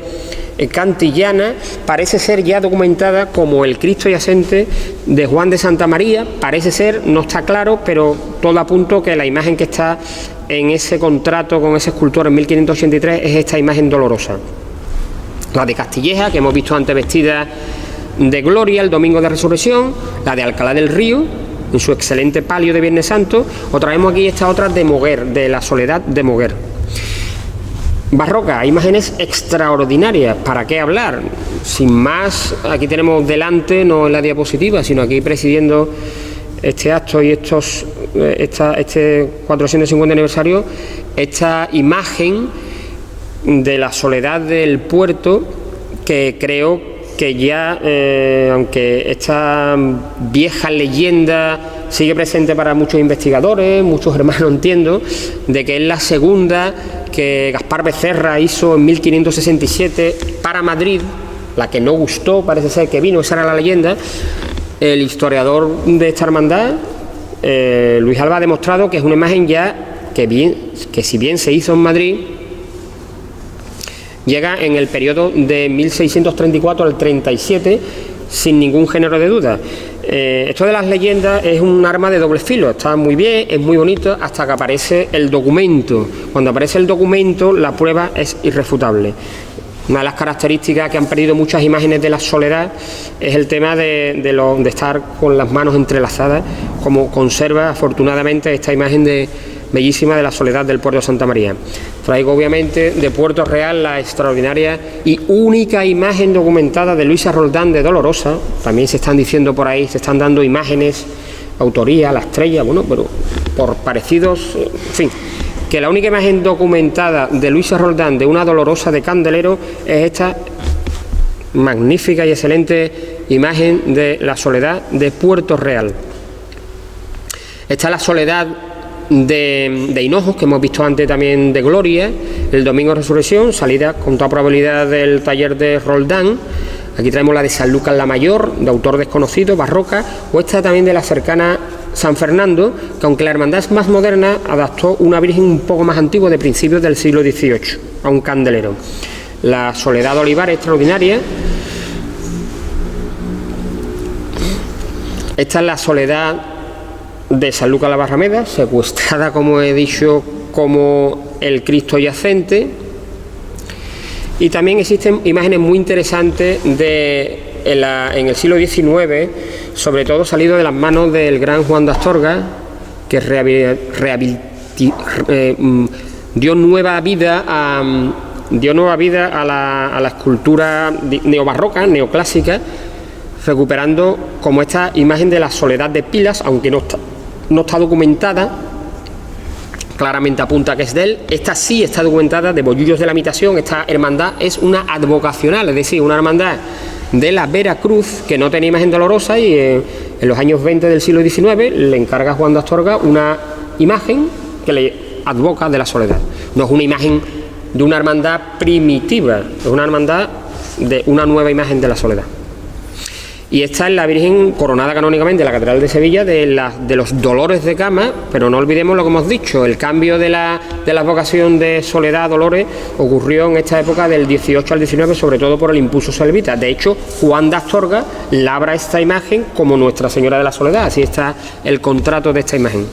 Cantillana parece ser ya documentada como el Cristo yacente de Juan de Santa María. Parece ser, no está claro, pero todo apunta que la imagen que está en ese contrato con ese escultor en 1583 es esta imagen dolorosa. La de Castilleja, que hemos visto antes vestida de gloria el domingo de Resurrección, la de Alcalá del Río en su excelente palio de Viernes Santo, o traemos aquí esta otra de Moguer, de la Soledad de Moguer. Barroca, imágenes extraordinarias, ¿para qué hablar? Sin más, aquí tenemos delante, no en la diapositiva, sino aquí presidiendo este acto y este 450 aniversario, esta imagen de la Soledad del Puerto, que creo que ya, aunque esta vieja leyenda sigue presente para muchos investigadores, muchos hermanos entiendo, de que es la segunda que Gaspar Becerra hizo en 1567 para Madrid, la que no gustó, parece ser que vino, esa era la leyenda. El historiador de esta hermandad, Luis Alba, ha demostrado que es una imagen ya que si bien se hizo en Madrid, llega en el periodo de 1634 al 37 sin ningún género de duda. Esto de las leyendas es un arma de doble filo, está muy bien, es muy bonito, hasta que aparece el documento. Cuando aparece el documento, la prueba es irrefutable. Una de las características que han perdido muchas imágenes de la Soledad es el tema de estar con las manos entrelazadas, como conserva afortunadamente esta imagen bellísima de la Soledad del Puerto de Santa María. Traigo obviamente de Puerto Real la extraordinaria y única imagen documentada de Luisa Roldán de Dolorosa. También se están diciendo por ahí, se están dando imágenes, autoría, la estrella, bueno, pero por parecidos, en fin, que la única imagen documentada de Luisa Roldán de una Dolorosa de Candelero es esta magnífica y excelente imagen de la Soledad de Puerto Real. Esta es la Soledad de Hinojos, que hemos visto antes también de Gloria, el domingo de Resurrección, salida con toda probabilidad del taller de Roldán. Aquí traemos la de San Lucas la Mayor, de autor desconocido, barroca, o esta también de la cercana San Fernando, que aunque la hermandad es más moderna, adaptó una Virgen un poco más antigua de principios del siglo XVIII, a un candelero. La Soledad de Olivar, extraordinaria. Esta es la Soledad de San Lucas la Barrameda, secuestrada, como he dicho, como el Cristo yacente. Y también existen imágenes muy interesantes en el siglo XIX, sobre todo salido de las manos del gran Juan de Astorga, que dio nueva vida a la escultura neobarroca, neoclásica, recuperando como esta imagen de la Soledad de Pilas, aunque no está documentada, claramente apunta que es de él. Esta sí está documentada de Bollullos de la Imitación. Esta hermandad es una advocacional, es decir, una hermandad de la Veracruz que no tenía imagen dolorosa, y en los años 20 del siglo XIX le encarga a Juan de Astorga una imagen que le advoca de la Soledad. No es una imagen de una hermandad primitiva, es una hermandad de una nueva imagen de la Soledad. Y esta es la Virgen coronada canónicamente en la Catedral de Sevilla de los Dolores de Cama, pero no olvidemos lo que hemos dicho, el cambio de la advocación de Soledad a Dolores ocurrió en esta época del 18 al 19, sobre todo por el impulso salvita. De hecho, Juan de Astorga labra esta imagen como Nuestra Señora de la Soledad, así está el contrato de esta imagen.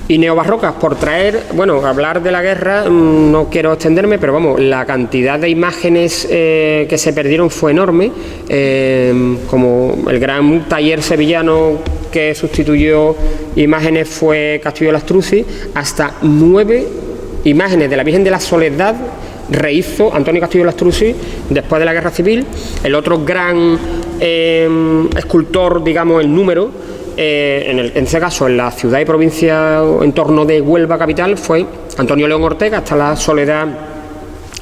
Y neobarrocas, por traer, bueno, hablar de la guerra, no quiero extenderme, pero vamos, la cantidad de imágenes que se perdieron fue enorme, como el gran taller sevillano que sustituyó imágenes fue Castillo de las Trucis, hasta 9 imágenes de la Virgen de la Soledad rehizo Antonio Castillo de las Trucis después de la Guerra Civil. El otro gran escultor, digamos, en número, en este caso en la ciudad y provincia en torno de Huelva capital, fue Antonio León Ortega, hasta la Soledad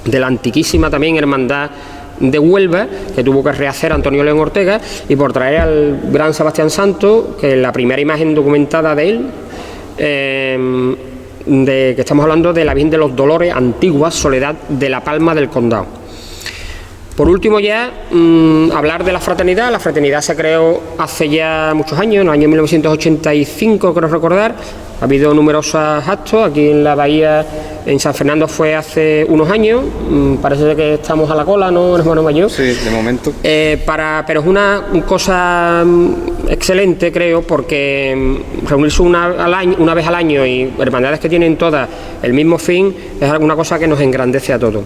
de la antiquísima también hermandad de Huelva, que tuvo que rehacer Antonio León Ortega, y por traer al gran Sebastián Santo, que es la primera imagen documentada de él, que estamos hablando de la Virgen de los Dolores antigua, Soledad de la Palma del Condado. Por último ya, hablar de la fraternidad. La fraternidad se creó hace ya muchos años, en el año 1985, creo recordar. Ha habido numerosos actos, aquí en la bahía, en San Fernando fue hace unos años, parece que estamos a la cola, ¿no, hermano mayor? Sí, de momento. Pero es una cosa excelente, creo, porque reunirse una vez al año y hermandades que tienen todas el mismo fin es alguna cosa que nos engrandece a todos.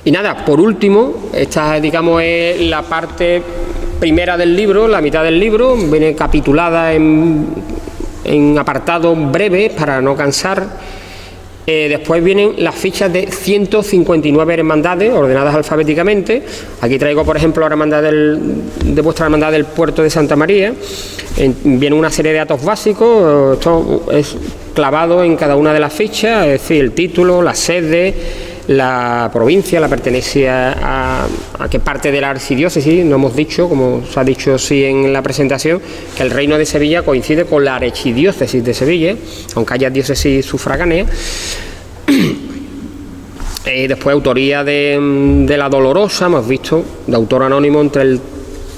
Y nada, por último, esta, digamos, es la parte primera del libro, la mitad del libro, viene capitulada en apartados breves para no cansar. Después vienen las fichas de 159 hermandades ordenadas alfabéticamente. Aquí traigo, por ejemplo, la hermandad de vuestra hermandad del Puerto de Santa María. Viene una serie de datos básicos, esto es clavado en cada una de las fichas, es decir, el título, la sede, la provincia, la pertenencia a qué parte de la archidiócesis. No hemos dicho, como se ha dicho sí en la presentación, que el Reino de Sevilla coincide con la archidiócesis de Sevilla, aunque haya diócesis sufragáneas. Después autoría de la Dolorosa, hemos visto, de autor anónimo entre el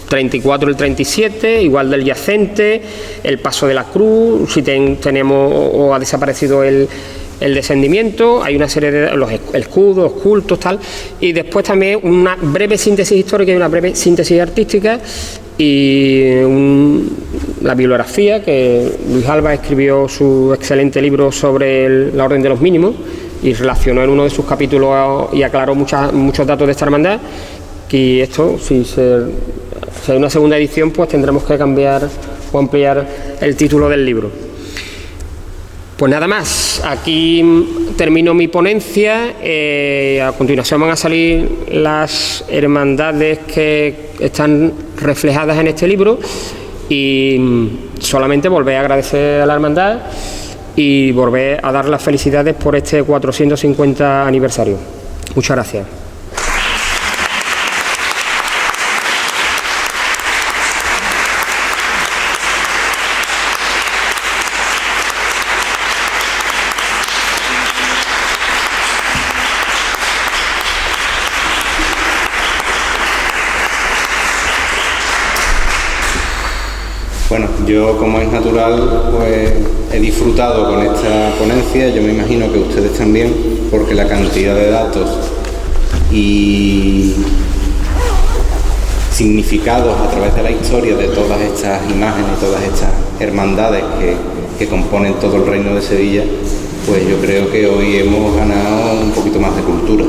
34 y el 37, igual del Yacente, el Paso de la Cruz, si tenemos o ha desaparecido el descendimiento, hay una serie de los escudos, cultos, tal, y después también una breve síntesis histórica y una breve síntesis artística, y la bibliografía, que Luis Alba escribió su excelente libro sobre la Orden de los Mínimos y relacionó en uno de sus capítulos y aclaró muchos datos de esta hermandad. Y esto, si hay una segunda edición, pues tendremos que cambiar o ampliar el título del libro. Pues nada más, aquí termino mi ponencia. A continuación van a salir las hermandades que están reflejadas en este libro, y solamente volver a agradecer a la hermandad y volver a dar las felicidades por este 450 aniversario. Muchas gracias. Bueno, yo, como es natural, pues he disfrutado con esta ponencia. Yo me imagino que ustedes también, porque la cantidad de datos y significados a través de la historia de todas estas imágenes, todas estas hermandades que componen todo el Reino de Sevilla, pues yo creo que hoy hemos ganado un poquito más de cultura.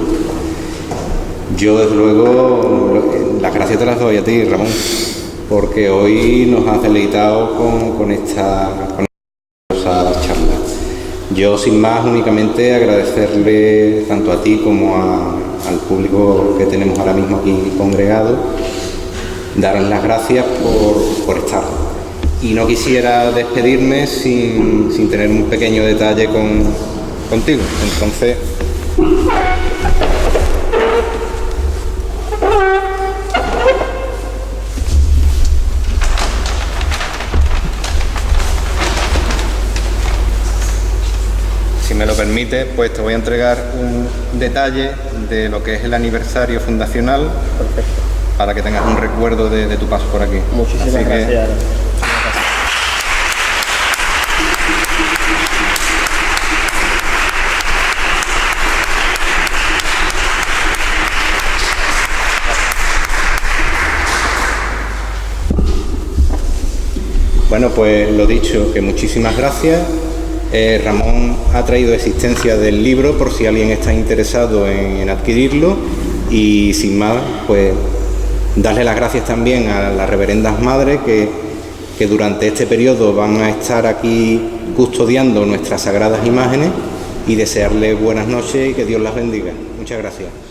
Yo, desde luego, las gracias te las doy a ti, Ramón, porque hoy nos has deleitado con esta charla. Yo, sin más, únicamente agradecerle tanto a ti como al público que tenemos ahora mismo aquí congregado, darles las gracias por estar. Y no quisiera despedirme sin tener un pequeño detalle contigo. Entonces, si me lo permite, pues te voy a entregar un detalle de lo que es el aniversario fundacional. Perfecto. Para que tengas un recuerdo de tu paso por aquí. Muchísimas gracias. Bueno, pues lo dicho, que muchísimas gracias. Ramón ha traído existencia del libro por si alguien está interesado en adquirirlo, y sin más, pues darle las gracias también a las reverendas madres que durante este periodo van a estar aquí custodiando nuestras sagradas imágenes, y desearles buenas noches y que Dios las bendiga. Muchas gracias.